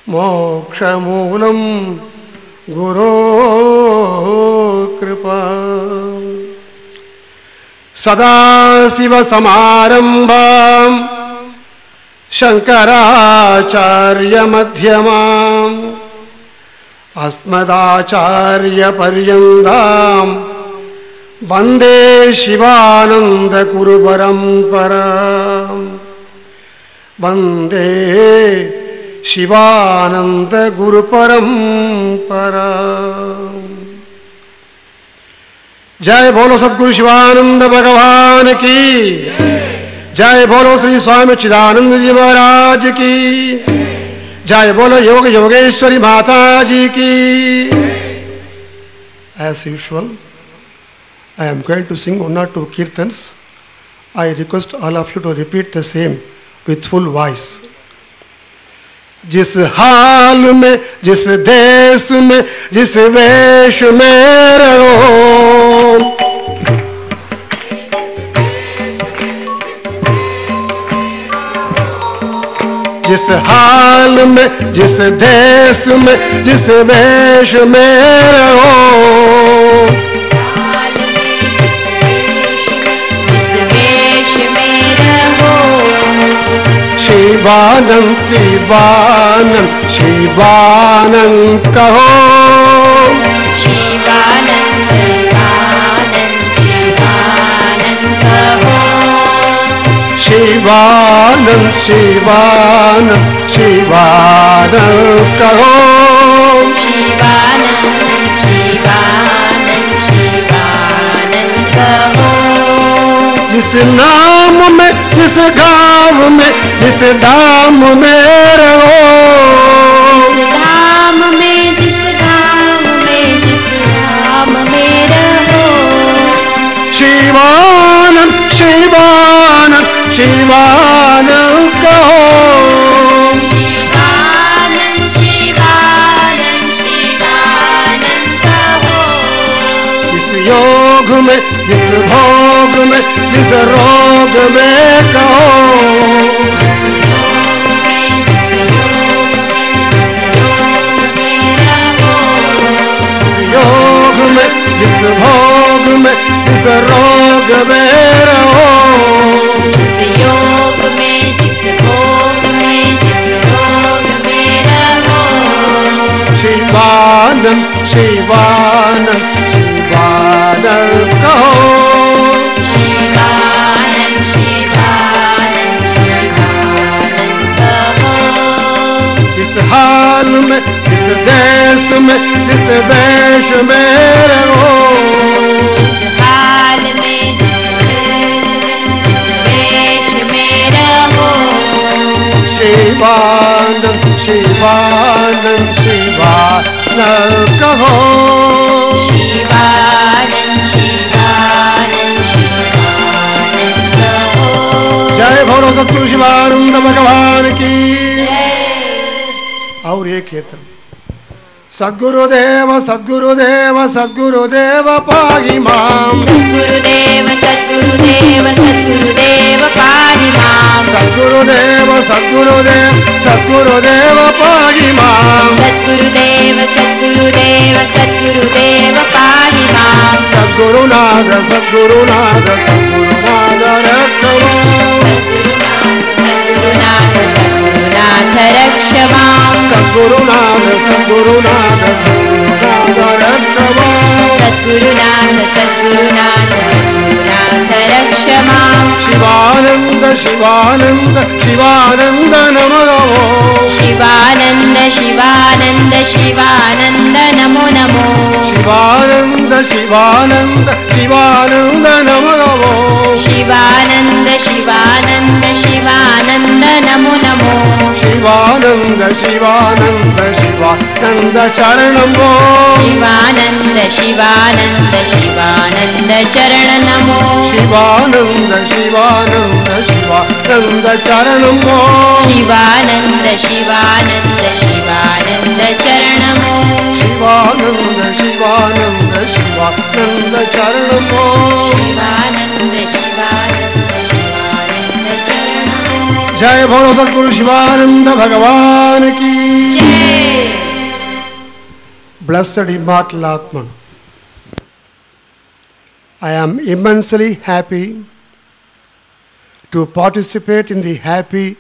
मोक्षमूलं गुरोर्कृपा। सदाशिवसमारम्भां शङ्कराचार्यमध्यमाम् अस्मदाचार्यपर्यन्तां वन्दे शिवानन्दगुरुपरम्परां। वन्दे शिवानन्दगुरुपरम्परां। जय बोलो सद्गुरु शिवानंद भगवान की जय। बोलो श्री स्वामी चिदानंद जी महाराज की जय। बोलो योग योगेश्वरी माता जी की। As usual, I am going to sing one or two kirtans. I request all of you to repeat the same with full voice. जिस हाल में, जिस देश में, जिस वेश में रहो, जिस हाल में, जिस देश में, जिस वेश में रहो, शिवानंद शिवानंद शिवानंद कहो। शिवानंद शिवानंद शिवानंद शिवानंद कहो। शिवानंद शिवानंद शिवानंद कहो। जिस नाम में, जिस गाँव में, जिस धाम में रहो, धाम में, जिस धाम में, जिस धाम में रहो, शिवानंद शिवानंद शिवानंद कहो। शिवानंद शिवानंद शिवानंद कहो। जिस योग में, जिस भोग में, जिस रोग में कहो, जिस योग में, जिस भोग में, जिस रोग में रहो, जिस योग में, जिस भोग में, जिस रोग में रहो, शिवानंद शिवानंद शिवानंद कहो। शिवानंद शिवानंद शिवानंद कहो। जिस हाल में, जिस देश में, जिस वेश में रहो, जिस हाल में, जिस वेश में रहो, शिवानंद शिवानंद शिवानंद कहो। शिवानंद शिवानंद शिवानंद कहो। जय भोलो सद्गुरु शिवानंद भगवान की। और ये कीर्तन सद्गुरुदेव सद्गुरुदेव सद्गुरुदेव पाहि मां। सद्गुरुदेव सद्गुरुदेव सद्गुरुदेव पाहि मां। सद्गुरुदेव सद्गुरुदेव सद्गुरुदेव पाहि मां। सद्गुरुदेव सद्गुरुदेव सद्गुरुदेव पाहि मां। सद्गुरुनाथ सद्गुरुनाथ सद्गुरुनाथ Sadgurunath, Sadgurunath, Sadgurunath, Rakshama. Sadgurunath, Sadgurunath, Sadgurunath, Rakshama. Shivananda, Shivananda, Shivananda Namo Namo. Shivananda, Shivananda, Shivananda, Namo Namo. Shivananda, Shivananda, Shivananda Namo Namo. Shivananda, Shivananda, Shivananda, Namo Namo. Shivananda, Shivananda, Shivananda Charanamo. Shivananda, Shivananda, Shivananda, Charanamo. Shivananda, Shivananda, Shivananda Charanamo. Shivananda, Shivananda, Shivananda, Charanamo. Shivananda, Shivananda, Shivananda Charanamo. Shivananda, Shivananda, Shivananda, Charanamo. Jai Bolo Sadguru Shivananda Bhagavan ki. Jai. Blessed Immortal Atman, I am immensely happy to participate in the happy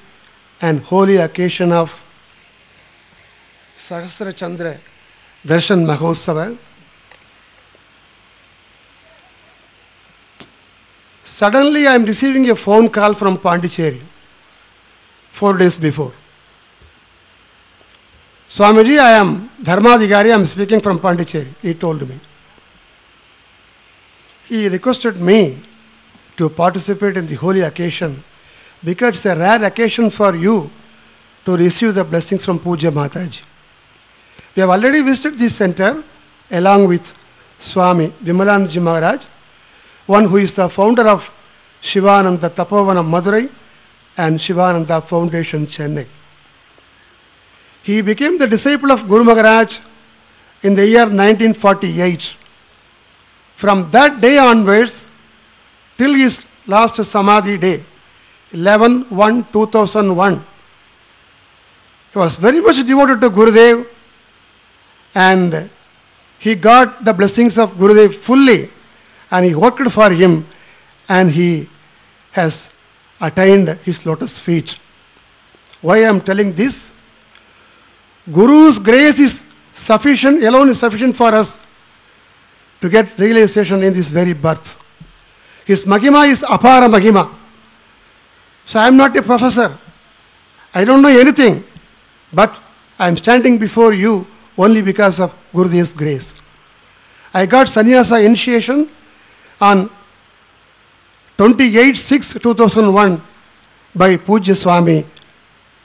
and holy occasion of Sahasra Chandra Darshan Mahotsava. Suddenly I am receiving a phone call from Pondicherry 4 days before. Swamiji, I am Dharmadhikari, I am speaking from Pondicherry, he told me. He requested me to participate in the holy occasion because it's a rare occasion for you to receive the blessings from Puja Mataji. We have already visited this center along with Swami Vimalanandaji Maharaj, one who is the founder of Shivananda Tapovanam Madurai and Shivananda Foundation Chennai. He became the disciple of Guru Maharaj in the year 1948. From that day onwards, till his last Samadhi day, 11/1/2001, he was very much devoted to Gurudev and he got the blessings of Gurudev fully and he worked for him and he has attained his lotus feet. Why I am telling this? Guru's grace is sufficient, alone is sufficient for us to get realization in this very birth. His Mahima is Apara Mahima. So I am not a professor. I don't know anything. But I am standing before you only because of Gurudev's grace. I got sannyasa initiation on 28/6/2001 by Pujya Swami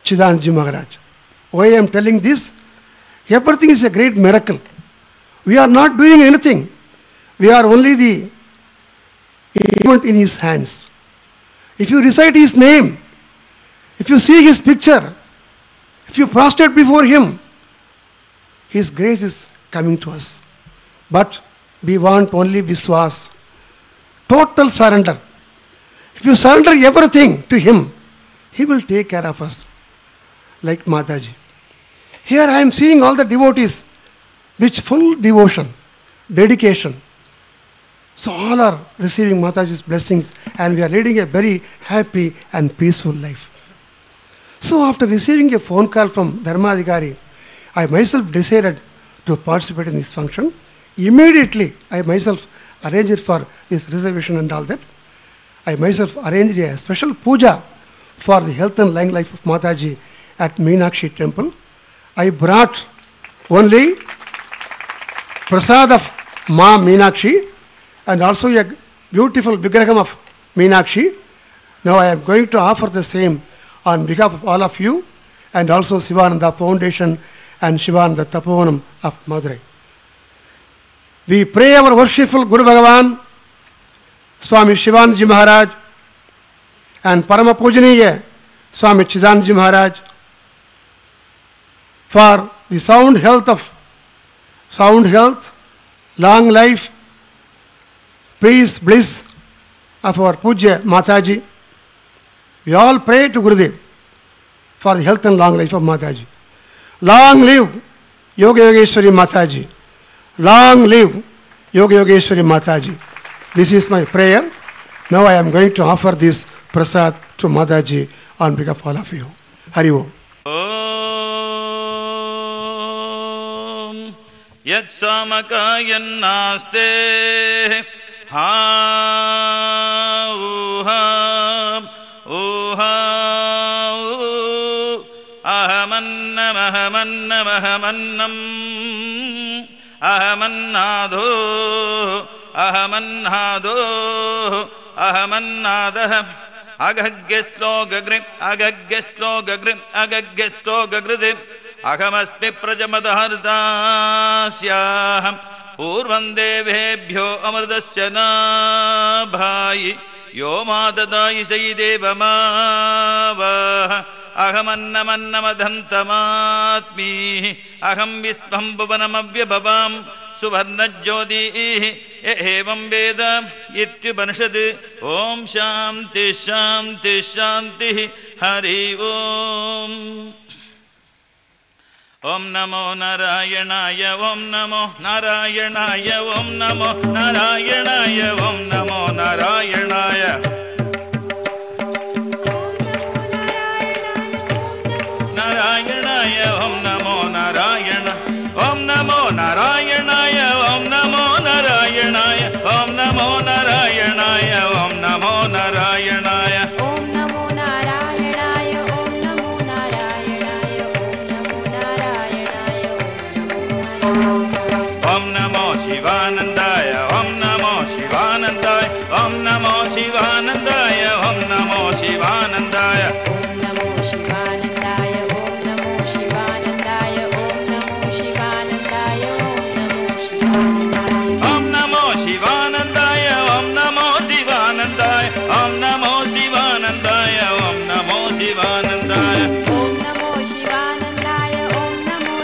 Chidanandaji Maharaj. Why I am telling this? Everything is a great miracle. We are not doing anything. We are only the instrument in his hands. If you recite his name, if you see his picture, if you prostrate before him, his grace is coming to us. But we want only Viswas, total surrender. If you surrender everything to him, he will take care of us, like Mataji. Here I am seeing all the devotees with full devotion, dedication. So all are receiving Mataji's blessings and we are leading a very happy and peaceful life. So after receiving a phone call from Dharmadhikari, I myself decided to participate in this function. Immediately I myself arranged for this reservation and all that. I myself arranged a special puja for the health and long life of Mataji at Meenakshi temple. I brought only prasad of Ma Meenakshi and also a beautiful vigraham of Meenakshi. Now I am going to offer the same on behalf of all of you and also Shivananda Foundation and Shivananda Tapovanam of Madurai. We pray our worshipful Guru Bhagavan, Swami Shivanandaji Maharaj and Parama Pujaniya Swami Chidanandaji Maharaj for the sound health, long life, peace, bliss of our Pujya Mataji. We all pray to Gurudev for the health and long life of Mataji. Long live Yoga Yogeshwari Mataji. Long live Yoga Yogeshwari Mataji. This is my prayer. Now I am going to offer this prasad to Mataji on behalf of all of you. Hari Om. यत्सामकायन्नास्ते हा ऊहा ऊहा अहमन्नमहमन्नमहमन्नम् अहमन्नादो अहमन्नादो अहमन्नादः अगग्यश्लोकगृ अगग्यश्लोकगृ अगग्यश्लोकगृ अहमस्मि प्रजमदहर्तास्याहं पूर्वं देवेभ्यो अमृतस्य नाभायि यो मा ददायि सयि देवमावाह अहमन्नमन्नमदन्तमात्मी अहं विश्वं भुवनमव्यभवां सुवर्णज्योतिः एवं वेद इत्युपनिषत् ॐ शान्ति शान्ति शान्तिः हरि ओम् ॐ नमो नारायणाय ॐ नमो नारायणाय ॐ नमो नारायणाय ॐ नमो नारायणाय नारायणाय ॐ नमो नारायण ॐ नमो नारायणाय ॐ नमो नारायणाय ॐ नमो नारायणाय ॐ नमो नारायणाय ॐ नमो नारायणाय ॐ नमो नारायणाय ॐ नमो नारायणाय ॐ नमो शिवानन्दाय ॐ नमो शिवानन्दाय ॐ नमो शिवानन्दाय ॐ नमो शिवानन्दाय ॐ नमो शिवानन्दाय ॐ नमो शिवानन्दाय ॐ नमो शिवानन्दाय ॐ नमो शिवानन्दाय ॐ नमो शिवानन्दाय ॐ नमो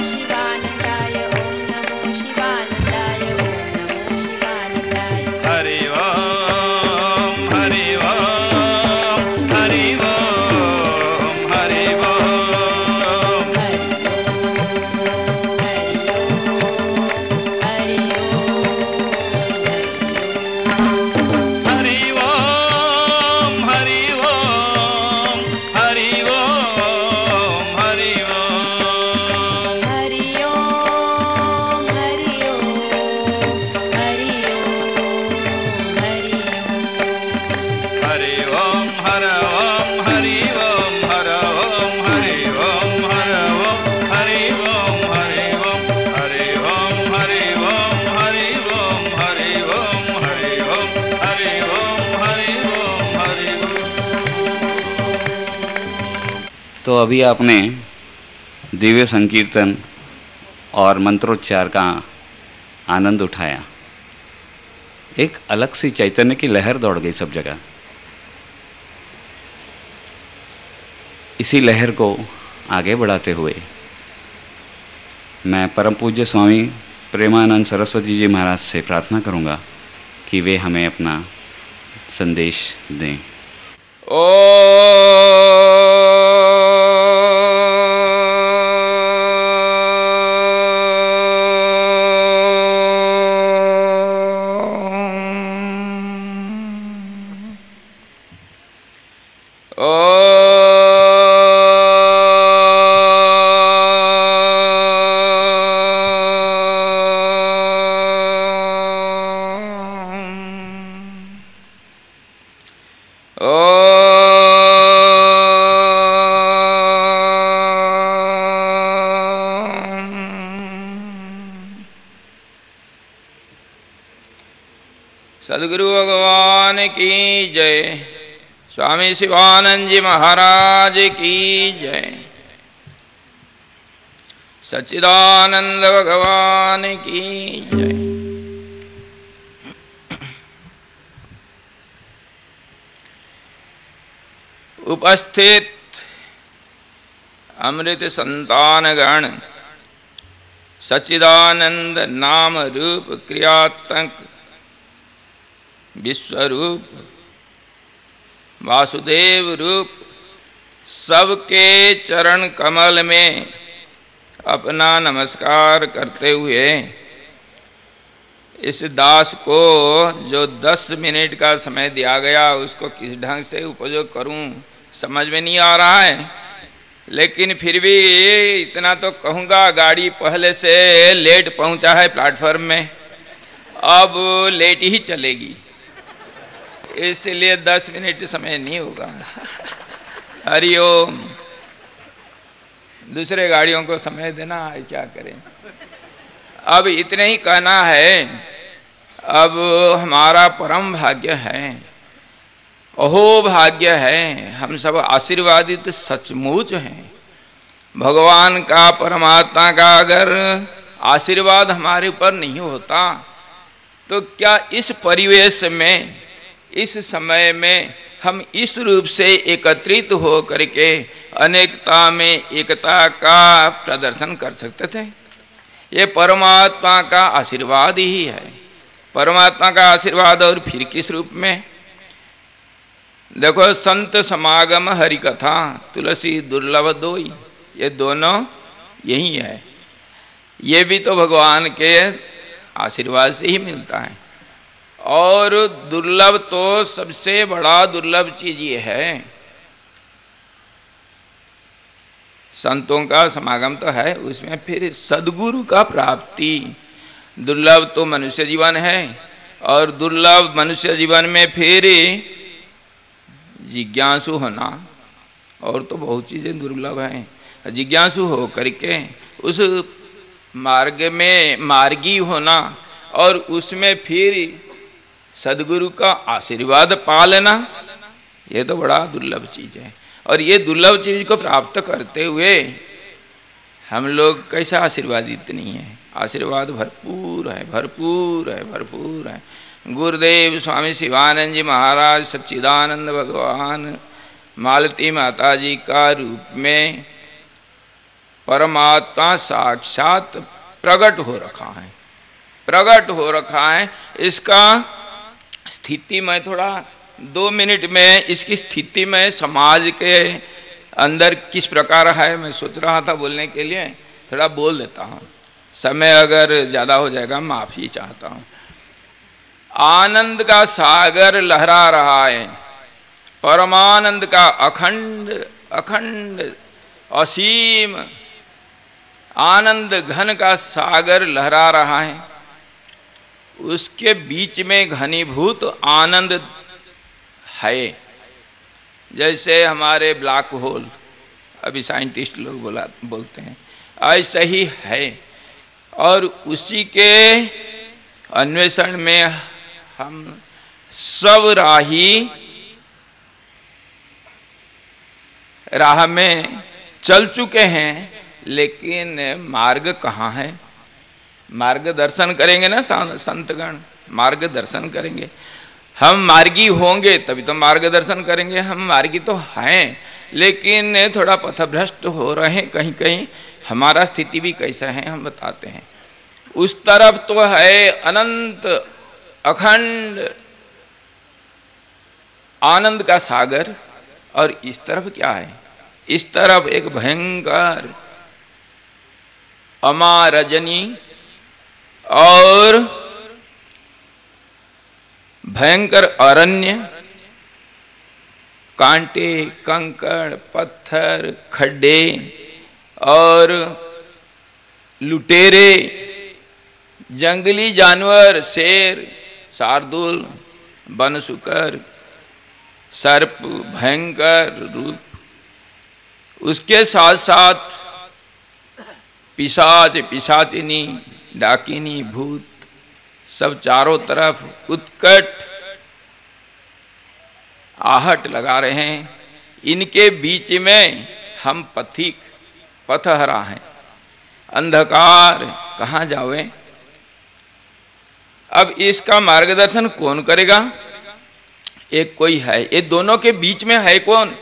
शिवानन्दाय हरि ओम हरि ओम हरि ओम हरि ओम तो अभी आपने दिव्य संकीर्तन और मंत्रोच्चार का आनंद उठाया। एक अलग सी चैतन्य की लहर दौड़ गई सब जगह। इसी लहर को आगे बढ़ाते हुए मैं परम पूज्य स्वामी प्रेमानंद सरस्वती जी महाराज से प्रार्थना करूंगा कि वे हमें अपना संदेश दें। सद्गुरु भगवान की जय। स्वामी शिवानंद जी महाराज की जय। सच्चिदानंद भगवान की जय। उपस्थित अमृत संतानगण, सच्चिदानंद नाम रूप क्रियात्मक विश्वरूप वासुदेव रूप सबके चरण कमल में अपना नमस्कार करते हुए इस दास को जो 10 मिनट का समय दिया गया उसको किस ढंग से उपयोग करूं समझ में नहीं आ रहा है, लेकिन फिर भी इतना तो कहूँगा, गाड़ी पहले से लेट पहुँचा है प्लेटफॉर्म में, अब लेट ही चलेगी, इसलिए 10 मिनट समय नहीं होगा। हरिओम। दूसरे गाड़ियों को समय देना है, क्या करें। अब इतने ही कहना है। अब हमारा परम भाग्य है, अहो भाग्य है, हम सब आशीर्वादित सचमुच हैं। भगवान का, परमात्मा का अगर आशीर्वाद हमारे ऊपर नहीं होता तो क्या इस परिवेश में, इस समय में हम इस रूप से एकत्रित हो करके अनेकता में एकता का प्रदर्शन कर सकते थे? ये परमात्मा का आशीर्वाद ही है। परमात्मा का आशीर्वाद और फिर किस रूप में? देखो, संत समागम हरि कथा तुलसी दुर्लभ दोई, ये दोनों यही है। ये भी तो भगवान के आशीर्वाद से ही मिलता है। और दुर्लभ तो सबसे बड़ा दुर्लभ चीज ये है, संतों का समागम तो है, उसमें फिर सद्गुरु का प्राप्ति। दुर्लभ तो मनुष्य जीवन है, और दुर्लभ मनुष्य जीवन में फिर जिज्ञासु होना, और तो बहुत चीज़ें दुर्लभ हैं। जिज्ञासु हो करके उस मार्ग में मार्गी होना, और उसमें फिर सद्गुरु का आशीर्वाद पा लेना, ये तो बड़ा दुर्लभ चीज़ है। और ये दुर्लभ चीज़ को प्राप्त करते हुए हम लोग कैसा आशीर्वादित नहीं है? आशीर्वाद भरपूर है, भरपूर है, भरपूर है। गुरुदेव स्वामी शिवानंद जी महाराज, सच्चिदानंद भगवान, मालती माता जी का रूप में परमात्मा साक्षात प्रकट हो रखा है, प्रकट हो रखा है। इसका स्थिति में थोड़ा 2 मिनट में इसकी स्थिति में समाज के अंदर किस प्रकार है, मैं सोच रहा था बोलने के लिए, थोड़ा बोल देता हूँ। समय अगर ज़्यादा हो जाएगा माफ़ी चाहता हूँ। आनंद का सागर लहरा रहा है, परमानंद का अखंड अखंड असीम आनंद घन का सागर लहरा रहा है। उसके बीच में घनीभूत आनंद है, जैसे हमारे ब्लैक होल अभी साइंटिस्ट लोग बोलते हैं, ऐसा ही है। और उसी के अन्वेषण में हम सब राह में चल चुके हैं, लेकिन मार्ग कहाँ है? मार्गदर्शन करेंगे ना संतगण, मार्गदर्शन करेंगे। हम मार्गी होंगे तभी तो मार्गदर्शन करेंगे। हम मार्गी तो हैं, लेकिन थोड़ा पथभ्रष्ट हो रहे हैं कहीं कहीं। हमारा स्थिति भी कैसा है हम बताते हैं। उस तरफ तो है अनंत अखंड आनंद का सागर, और इस तरफ क्या है? इस तरफ एक भयंकर अमारजनी और भयंकर अरण्य, कांटे कंकड़ पत्थर खड्डे और लुटेरे, जंगली जानवर, शेर शार्दुल, बनशुकर, सर्प, भयंकर रूप। उसके साथ साथ पिशाच, पिशाचिनी, डाकिनी, भूत, सब चारों तरफ उत्कट आहट लगा रहे हैं। इनके बीच में हम पथिक पथहरा हैं। अंधकार कहाँ जावे? अब इसका मार्गदर्शन कौन करेगा? एक कोई है। ये दोनों के बीच में है कौन?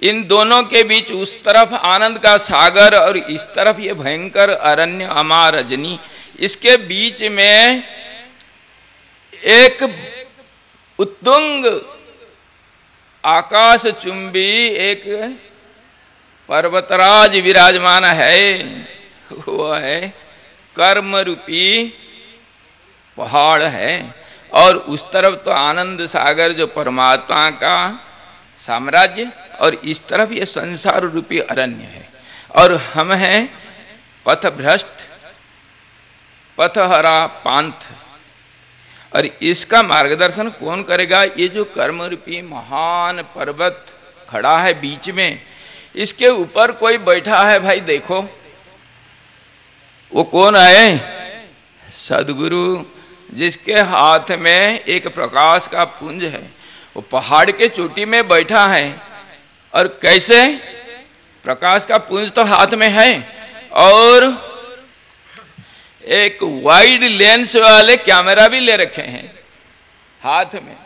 इन दोनों के बीच उस तरफ आनंद का सागर और इस तरफ ये भयंकर अरण्य अमारजनी, इसके बीच में एक उत्तुंग आकाश चुंबी एक पर्वतराज विराजमान है। वो है कर्म रूपी पहाड़ है, और उस तरफ तो आनंद सागर जो परमात्मा का साम्राज्य, और इस तरफ ये संसार रूपी अरण्य है। और हम हैं पथभ्रष्ट, पथहरा पांथ। और इसका मार्गदर्शन कौन करेगा? ये जो कर्म रूपी महान पर्वत खड़ा है बीच में, इसके ऊपर कोई बैठा है भाई, देखो वो कौन है? सदगुरु, जिसके हाथ में एक प्रकाश का पुंज है। वो पहाड़ के चोटी में बैठा है। और कैसे? प्रकाश का पुंज तो हाथ में है और एक वाइड लेंस वाले कैमरा भी ले रखे हैं हाथ में।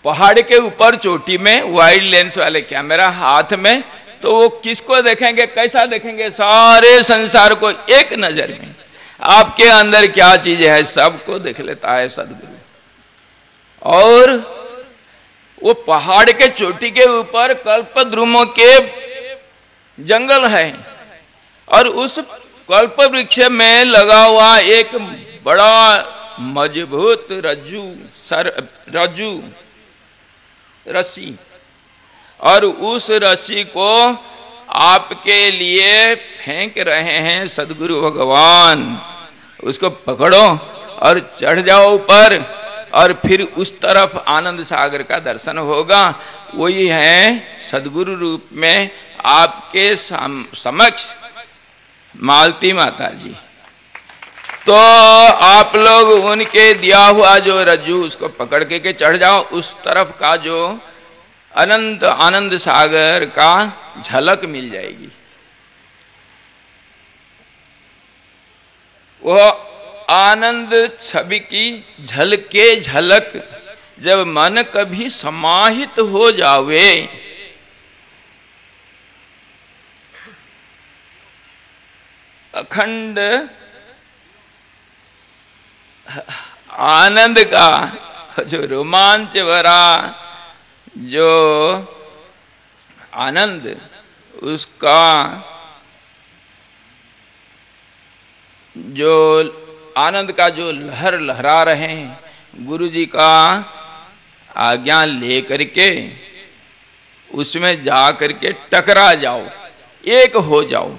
पहाड़ के ऊपर चोटी में वाइड लेंस वाले कैमरा हाथ में, तो वो किसको देखेंगे? कैसा देखेंगे? सारे संसार को एक नजर में। आपके अंदर क्या चीज है सबको देख लेता है सदगुरु। और वो पहाड़ के चोटी के ऊपर कल्पद्रुमों के जंगल है और उस कल्प वृक्ष में लगा हुआ एक बड़ा मजबूत रस्सी, और उस रस्सी को आपके लिए फेंक रहे हैं सदगुरु भगवान। उसको पकड़ो और चढ़ जाओ ऊपर, और फिर उस तरफ आनंद सागर का दर्शन होगा। वही है सदगुरु रूप में आपके समक्ष मालती माता जी। तो आप लोग उनके दिया हुआ जो रज्जू उसको पकड़ के चढ़ जाओ, उस तरफ का जो अनंत आनंद सागर का झलक मिल जाएगी। वह आनंद छवि की झलक जब मन कभी समाहित हो जावे, अखंड आनंद का जो रोमांच भरा जो आनंद, उसका जो आनंद का जो लहर लहरा रहे हैं, गुरु जी का आज्ञा ले करके उसमें जा करके टकरा जाओ, एक हो जाओ।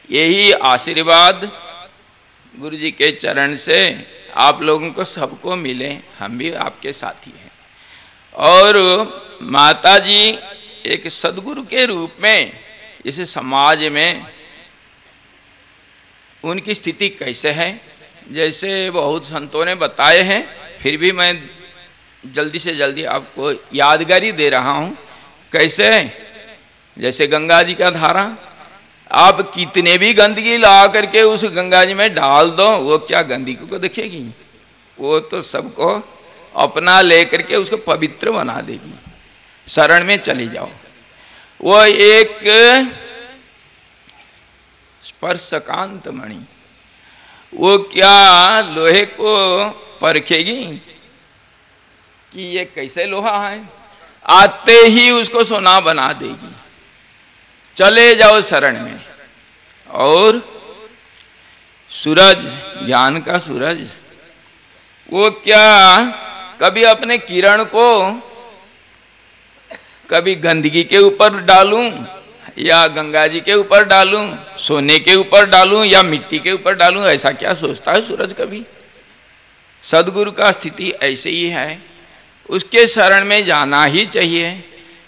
यही आशीर्वाद गुरु जी के चरण से आप लोगों को सबको मिले। हम भी आपके साथी हैं। और माता जी एक सदगुरु के रूप में इस समाज में उनकी स्थिति कैसे है, जैसे बहुत संतों ने बताए हैं, फिर भी मैं जल्दी से जल्दी आपको यादगारी दे रहा हूँ। कैसे? जैसे गंगा जी का धारा, आप कितने भी गंदगी ला करके उस गंगा जी में डाल दो, वो क्या गंदगी को देखेगी? वो तो सबको अपना लेकर के उसको पवित्र बना देगी। शरण में चली जाओ। वो एक स्पर्शकांत मणि, वो क्या लोहे को परखेगी कि ये कैसे लोहा है? आते ही उसको सोना बना देगी। चले जाओ शरण में। और सूरज, ज्ञान का सूरज, वो क्या कभी अपने किरण को कभी गंदगी के ऊपर डालूं या गंगा जी के ऊपर डालूं, सोने के ऊपर डालूं या मिट्टी के ऊपर डालूं, ऐसा क्या सोचता है सूरज कभी? सदगुरु का स्थिति ऐसे ही है। उसके शरण में जाना ही चाहिए।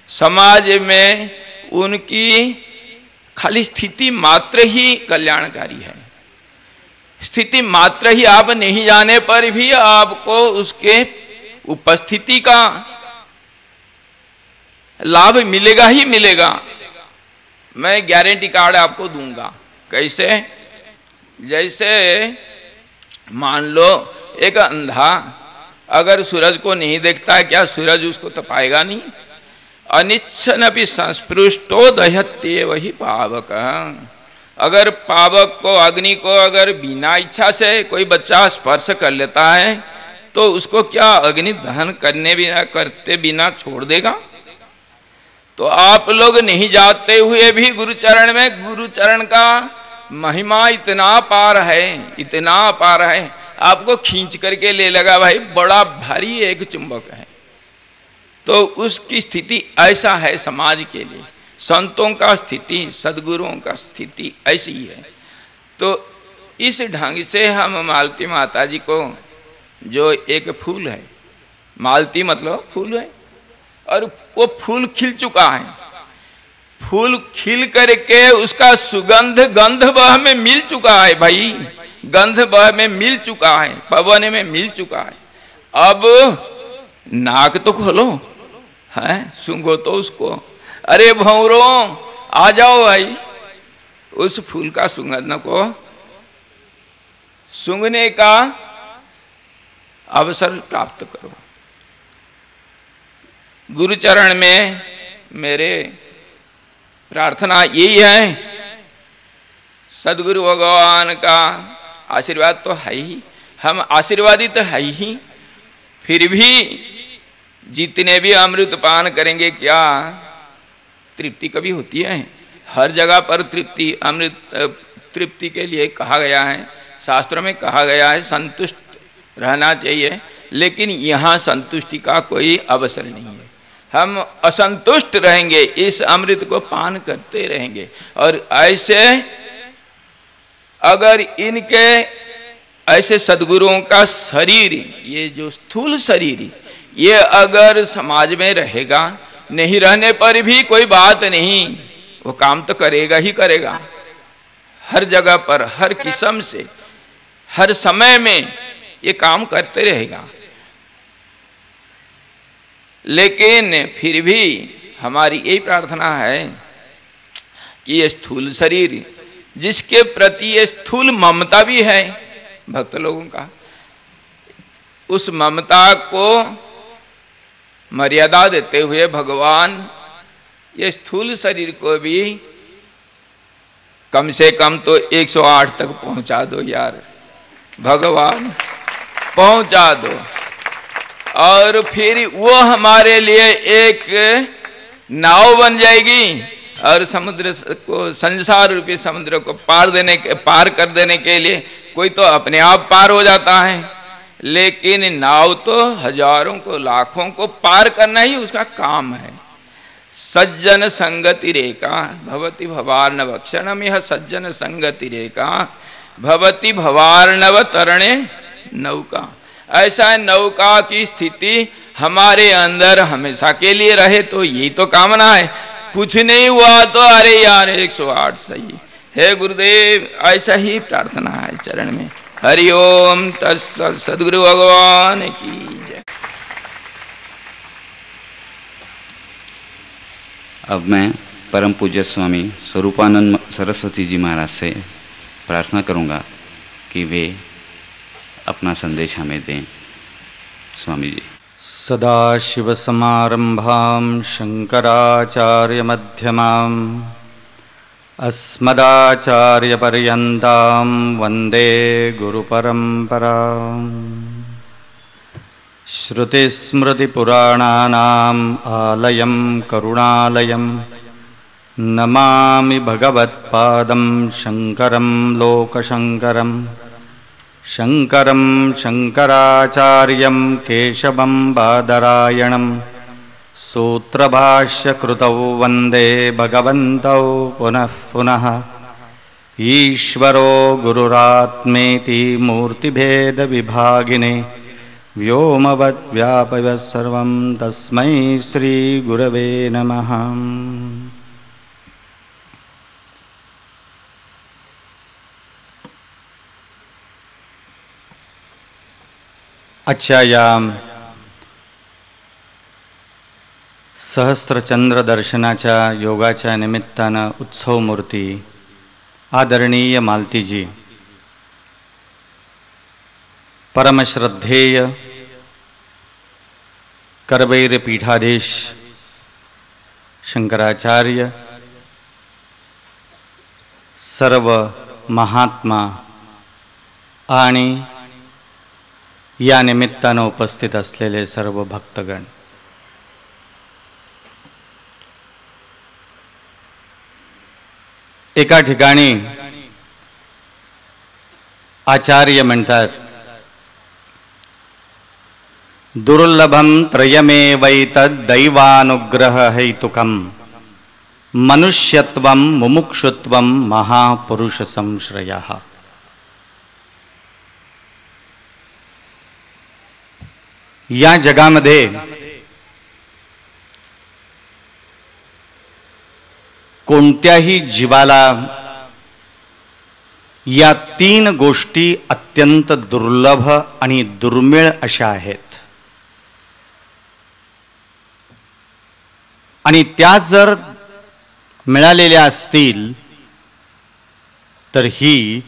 समाज में उनकी खाली स्थिति मात्र ही कल्याणकारी है। स्थिति मात्र ही, आप नहीं जाने पर भी आपको उसके उपस्थिति का लाभ मिलेगा ही मिलेगा। मैं गारंटी कार्ड आपको दूंगा। कैसे? जैसे मान लो एक अंधा अगर सूरज को नहीं देखता है, क्या सूरज उसको तपाएगा नहीं? अनिच्छन भी संस्पृष्टो दह्यते वही पावक। अगर पावक को, अग्नि को अगर बिना इच्छा से कोई बच्चा स्पर्श कर लेता है तो उसको क्या अग्नि दहन करते बिना छोड़ देगा? तो आप लोग नहीं जाते हुए भी गुरुचरण में, गुरुचरण का महिमा इतना पार है, इतना पार है, आपको खींच करके ले लगा भाई, बड़ा भारी एक चुंबक है। तो उसकी स्थिति ऐसा है समाज के लिए। संतों का स्थिति, सदगुरुओं का स्थिति ऐसी ही है। तो इस ढंग से हम मालती माता जी को, जो एक फूल है, मालती मतलब फूल है, और वो फूल खिल चुका है, फूल खिल करके उसका सुगंध गंध वह में मिल चुका है भाई, गंध वह में मिल चुका है, पवन में मिल चुका है। अब नाक तो खोलो, है सूंघो तो उसको, अरे भंवरो आ जाओ भाई, उस फूल का सुगंध को सूंघने का अवसर प्राप्त करो। गुरुचरण में मेरे प्रार्थना यही है, सदगुरु भगवान का आशीर्वाद तो है ही, हम आशीर्वादित है ही, फिर भी जितने भी अमृत पान करेंगे क्या तृप्ति कभी होती है? हर जगह पर तृप्ति, अमृत तृप्ति के लिए कहा गया है, शास्त्रों में कहा गया है संतुष्ट रहना चाहिए, लेकिन यहाँ संतुष्टि का कोई अवसर नहीं है। हम असंतुष्ट रहेंगे, इस अमृत को पान करते रहेंगे। और ऐसे अगर इनके ऐसे सद्गुरुओं का शरीर, ये जो स्थूल शरीर, ये अगर समाज में रहेगा, नहीं रहने पर भी कोई बात नहीं, वो काम तो करेगा ही करेगा, हर जगह पर, हर किस्म से, हर समय में ये काम करते रहेगा। लेकिन फिर भी हमारी यही प्रार्थना है कि ये स्थूल शरीर, जिसके प्रति ये स्थूल ममता भी है भक्त लोगों का, उस ममता को मर्यादा देते हुए भगवान ये स्थूल शरीर को भी कम से कम तो 108 तक पहुंचा दो यार, भगवान पहुंचा दो। और फिर वो हमारे लिए एक नाव बन जाएगी, और समुद्र को, संसार रूपी समुद्र को पार कर देने के लिए कोई तो अपने आप पार हो जाता है, लेकिन नाव तो हजारों को, लाखों को पार करना ही उसका काम है। सज्जन संगति रेखा भवति भवार्णव क्षणम, यह सज्जन संगति रेखा भवति भवार्णव तरणे नौका। ऐसा नौका की स्थिति हमारे अंदर हमेशा के लिए रहे, तो यही तो कामना है। कुछ नहीं हुआ तो अरे यार 108 सही है गुरुदेव, ऐसा ही प्रार्थना है चरण में। हरिओम तत्सत्। सद्गुरु भगवान की जय। अब मैं परम पूज्य स्वामी स्वरूपानंद सरस्वती जी महाराज से प्रार्थना करूंगा कि वे अपना संदेश हमें दें। स्वामी जी। सदाशिवसमारम्भां शङ्कराचार्यमध्यमाम् अस्मदाचार्यपर्यन्तां वन्दे गुरुपरम्पराम्। श्रुतिस्मृतिपुराणानाम् आलयं करुणालयं नमामि भगवत्पादं शङ्करं लोकशङ्करम्। शङ्करं शङ्कराचार्यं केशवं बादरायणं सूत्रभाष्यकृतौ वन्दे भगवन्तौ पुनः पुनः। ईश्वरो गुरुरात्मेति मूर्तिभेदविभागिने व्योमवद्व्यापयः सर्वं तस्मै श्रीगुरवे नमः। आजच्या या सहस्त्रचंद्र दर्शनाच्या योगाच्या निमित्तानं उत्सव मूर्ती आदरणीय मालतीजी, परमश्रद्धेय करवैर पीठाधीश शंकराचार्य, सर्व महात्मा आणि या निमित्तानं उपस्थित असलेले सर्व भक्तगण, एका ठिकाणी आचार्य म्हणतात, दुर्लभम त्रयमेवैतद् दैवानुग्रह हेतुकम मनुष्यत्वं मुमुक्षुत्वं महापुरुष संश्रयः। या जगामध्ये कोणत्याही जीवाला या तीन गोष्टी अत्यंत दुर्लभ आणि दुर्मिळ अशा आहेत आणि त्या जर मिळालेल्या असतील तर ही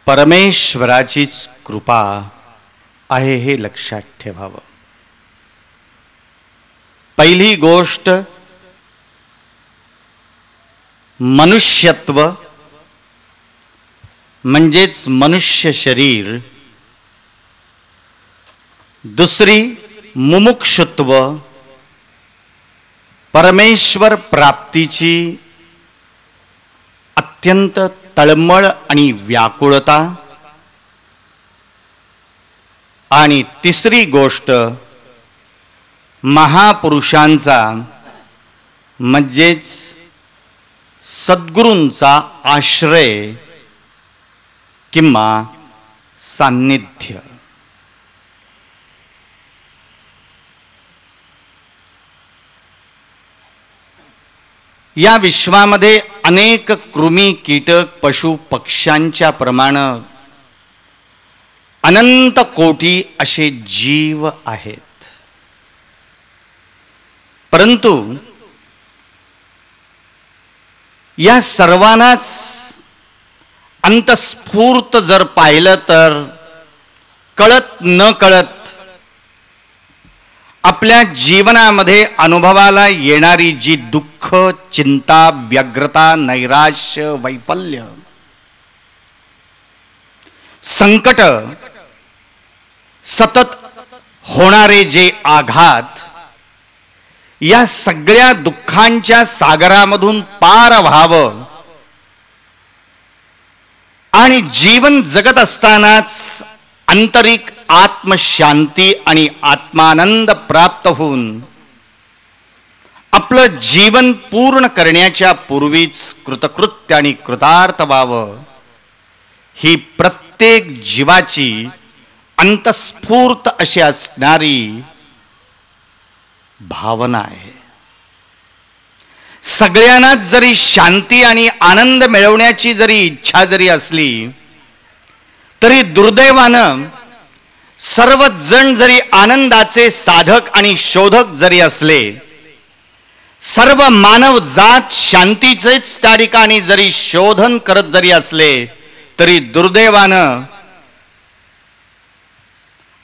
परमेश्वराचीच कृपा आहे हे लक्षात ठेवावं। पहिली गोष्ट मनुष्यत्व म्हणजेच मनुष्य शरीर, दुसरी मुमुक्षुत्व परमेश्वर प्राप्तीची अत्यंत तळमळ आणि व्याकुळता, आणि तिसरी गोष्ट महापुरुषांचा म्हणजेच सद्गुरूंचा आश्रय किंवा सान्निध्य। या विश्वामध्ये अनेक कृमी, कीटक, पशु पक्ष्यांच्या प्रमाणे अनंत कोटी असे जीव आहेत, परंतु या सर्वांनाच अंतस्फूर्त जर पाहिलं तर कळत न कळत आपल्या जीवनामध्ये अनुभवाला येणारी जी दुःख, चिंता, व्यग्रता, नैराश्य, वैफल्य, संकट, सतत होणारे जे आघात, या सगळ्या दुःखांच्या सागरामधून पार व्हावं आणि जीवन जगत असतानाच आंतरिक आत्मशांती आणि आत्मानंद प्राप्त होऊन आपलं जीवन पूर्ण करण्याच्या पूर्वीच कृतकृत्य आणि कृतार्थ व्हावं, ही प्रत्येक जीवाची अंतस्फूर्त अशी असणारी भावना आहे। सगळ्यांनाच जरी शांती आणि आनंद मिळवण्याची जरी इच्छा जरी असली तरी दुर्दैवानं सर्वजण जरी आनंदाचे साधक आणि शोधक जरी असले, सर्व मानव जात शांतीचेच त्या ठिकाणी जरी शोधन करत जरी असले तरी दुर्दैवानं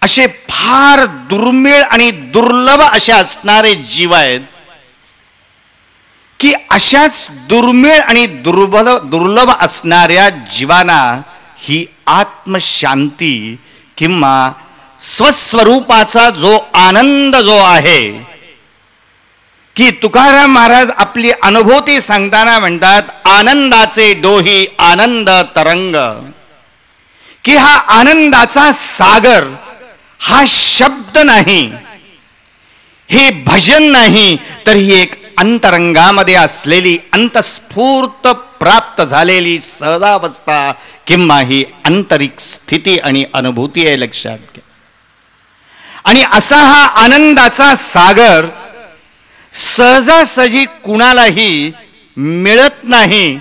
असे फार दुर्मिळ आणि दुर्लभ असे असणारे जीव आहेत की अशाच दुर्मिळ आणि दुर्लभ असणाऱ्या जीवांना ही आत्मशांती किंवा स्वस्वरूपाचा जो आनंद जो आहे, की तुकाराम महाराज आपली अनुभूती सांगताना म्हणतात, आनंदाचे डोही आनंद तरंग, की हा आनंदाचा सागर हा शब्द नाही, हे भजन नाही, तर ही एक अंतरंगामध्ये असलेली अंतस्फूर्त प्राप्त झालेली सहजावस्था किंवा ही आंतरिक स्थिती आणि अनुभूती आहे, लक्षात घ्या। आणि असा हा आनंदाचा सागर सहजासहजी कुणालाही मिळत नाही,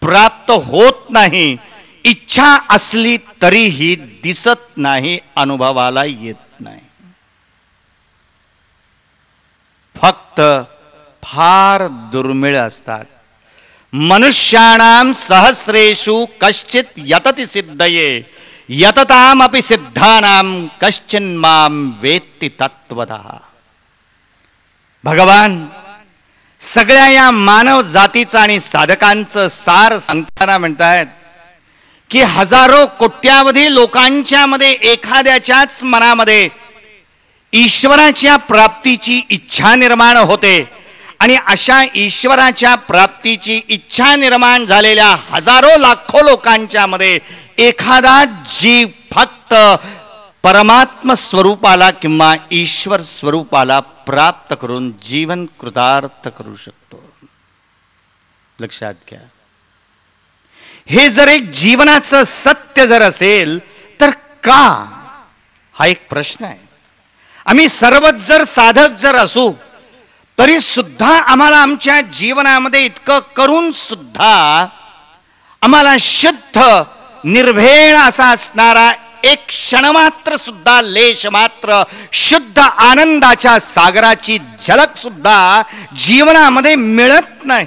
प्राप्त होत नाही, इच्छा असली तरीही दिसत नाही, अनुभवाला येत नाही। फक्त फार दुर्मिळ असतात। मनुष्याणाम सहस्रेषु कश्चित यतति सिद्धये यततामपि सिद्धानाम कश्चिन माम वेत्ति तत्वतः। भगवान सगळ्या या मानव जातीचा आणि साधकांचं सार सांगताना म्हणतात की हजारो कोट्यावधी लोकांच्या मध्ये एखाद्याच्याच मनामध्ये ईश्वराच्या प्राप्तीची इच्छा निर्माण होते आणि अशा ईश्वराच्या प्राप्तीची इच्छा निर्माण झालेल्या हजारो लाखो लोकांच्या मध्ये एखादा जीव फक्त परमात्म स्वरूपाला किंवा ईश्वर स्वरूपाला प्राप्त करून जीवन कृतार्थ करू शकतो। लक्षात घ्या. हे जर एक जीवनाचं सत्य जर असेल तर का, हा एक प्रश्न आहे. आम्ही सर्वच जर साधक जर असू तरी सुद्धा आम्हाला आमच्या जीवनामध्ये इतकं करून सुद्धा आम्हाला शुद्ध निर्भेळ असा असणारा एक क्षणमात्र सुद्धा लेश मात्र शुद्ध आनंदाच्या सागराची झलक सुद्धा जीवनामध्ये मिळत नाही.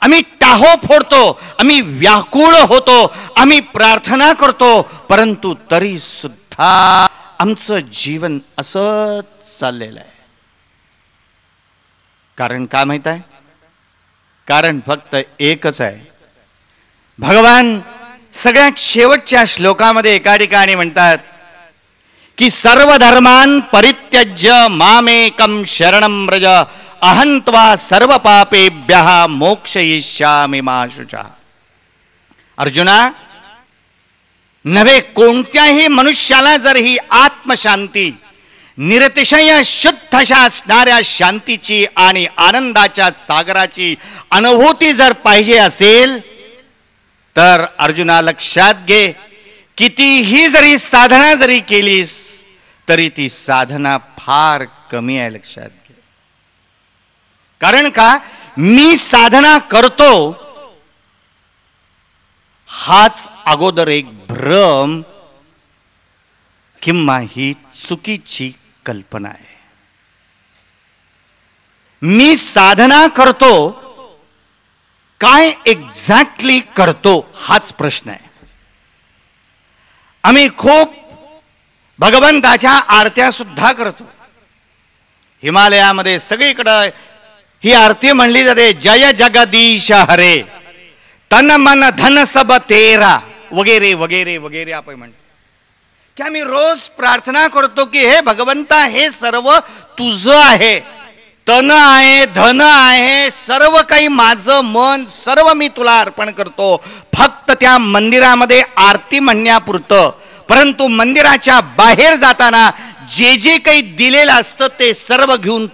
आम्ही टाहो फोडतो, आम्ही व्याकुळ होतो, आम्ही प्रार्थना करतो, परंतु तरी सुद्धा आमचं जीवन असंच चाललेलं आहे. कारण काय माहित आहे? कारण फक्त एकच आहे. भगवान सगळ्यात शेवटच्या श्लोकामध्ये एका ठिकाणी म्हणतात की सर्व धर्मान परित्यज्य मामेकम शरणं व्रज अहं त्वा सर्व पापेभ्यः मोक्षयिष्यामि मा शुचः. अर्जुना, नव्हे कोणत्याही मनुष्याला जर ही आत्मशांती, निरतिशय शुद्ध अशा असणाऱ्या शांतीची आणि आनंदाच्या सागराची अनुभूती जर पाहिजे असेल तर अर्जुना लक्षात घे, कितीही जरी साधना जरी केलीस तरी ती साधना फार कमी आहे. लक्षात घे. कारण का, मी साधना करतो हाच अगोदर एक भ्रम किंवा ही चुकीची कल्पना आहे. मी साधना करतो, काय एक्झॅक्टली करतो हाच प्रश्न आहे. आम्ही खूप भगवंताच्या आरत्या सुद्धा करतो. हिमालयामध्ये सगळीकडे ही आरती म्हणली जाते, जय जगदीश हरे तन मन धन सब तेरा वगैरे वगैरे वगैरे आपण म्हणतो की आम्ही रोज प्रार्थना करतो की हे भगवंता, हे सर्व तुझं आहे, तन आहे, धन आहे, सर्व काही माझं मन सर्व मी तुला अर्पण करतो, फक्त त्या मंदिरामध्ये आरती म्हणण्यापुरतं. परंतु मंदिराच्या बाहेर जाताना जे जे काही दिलेलं असतं ते सर्व घेऊन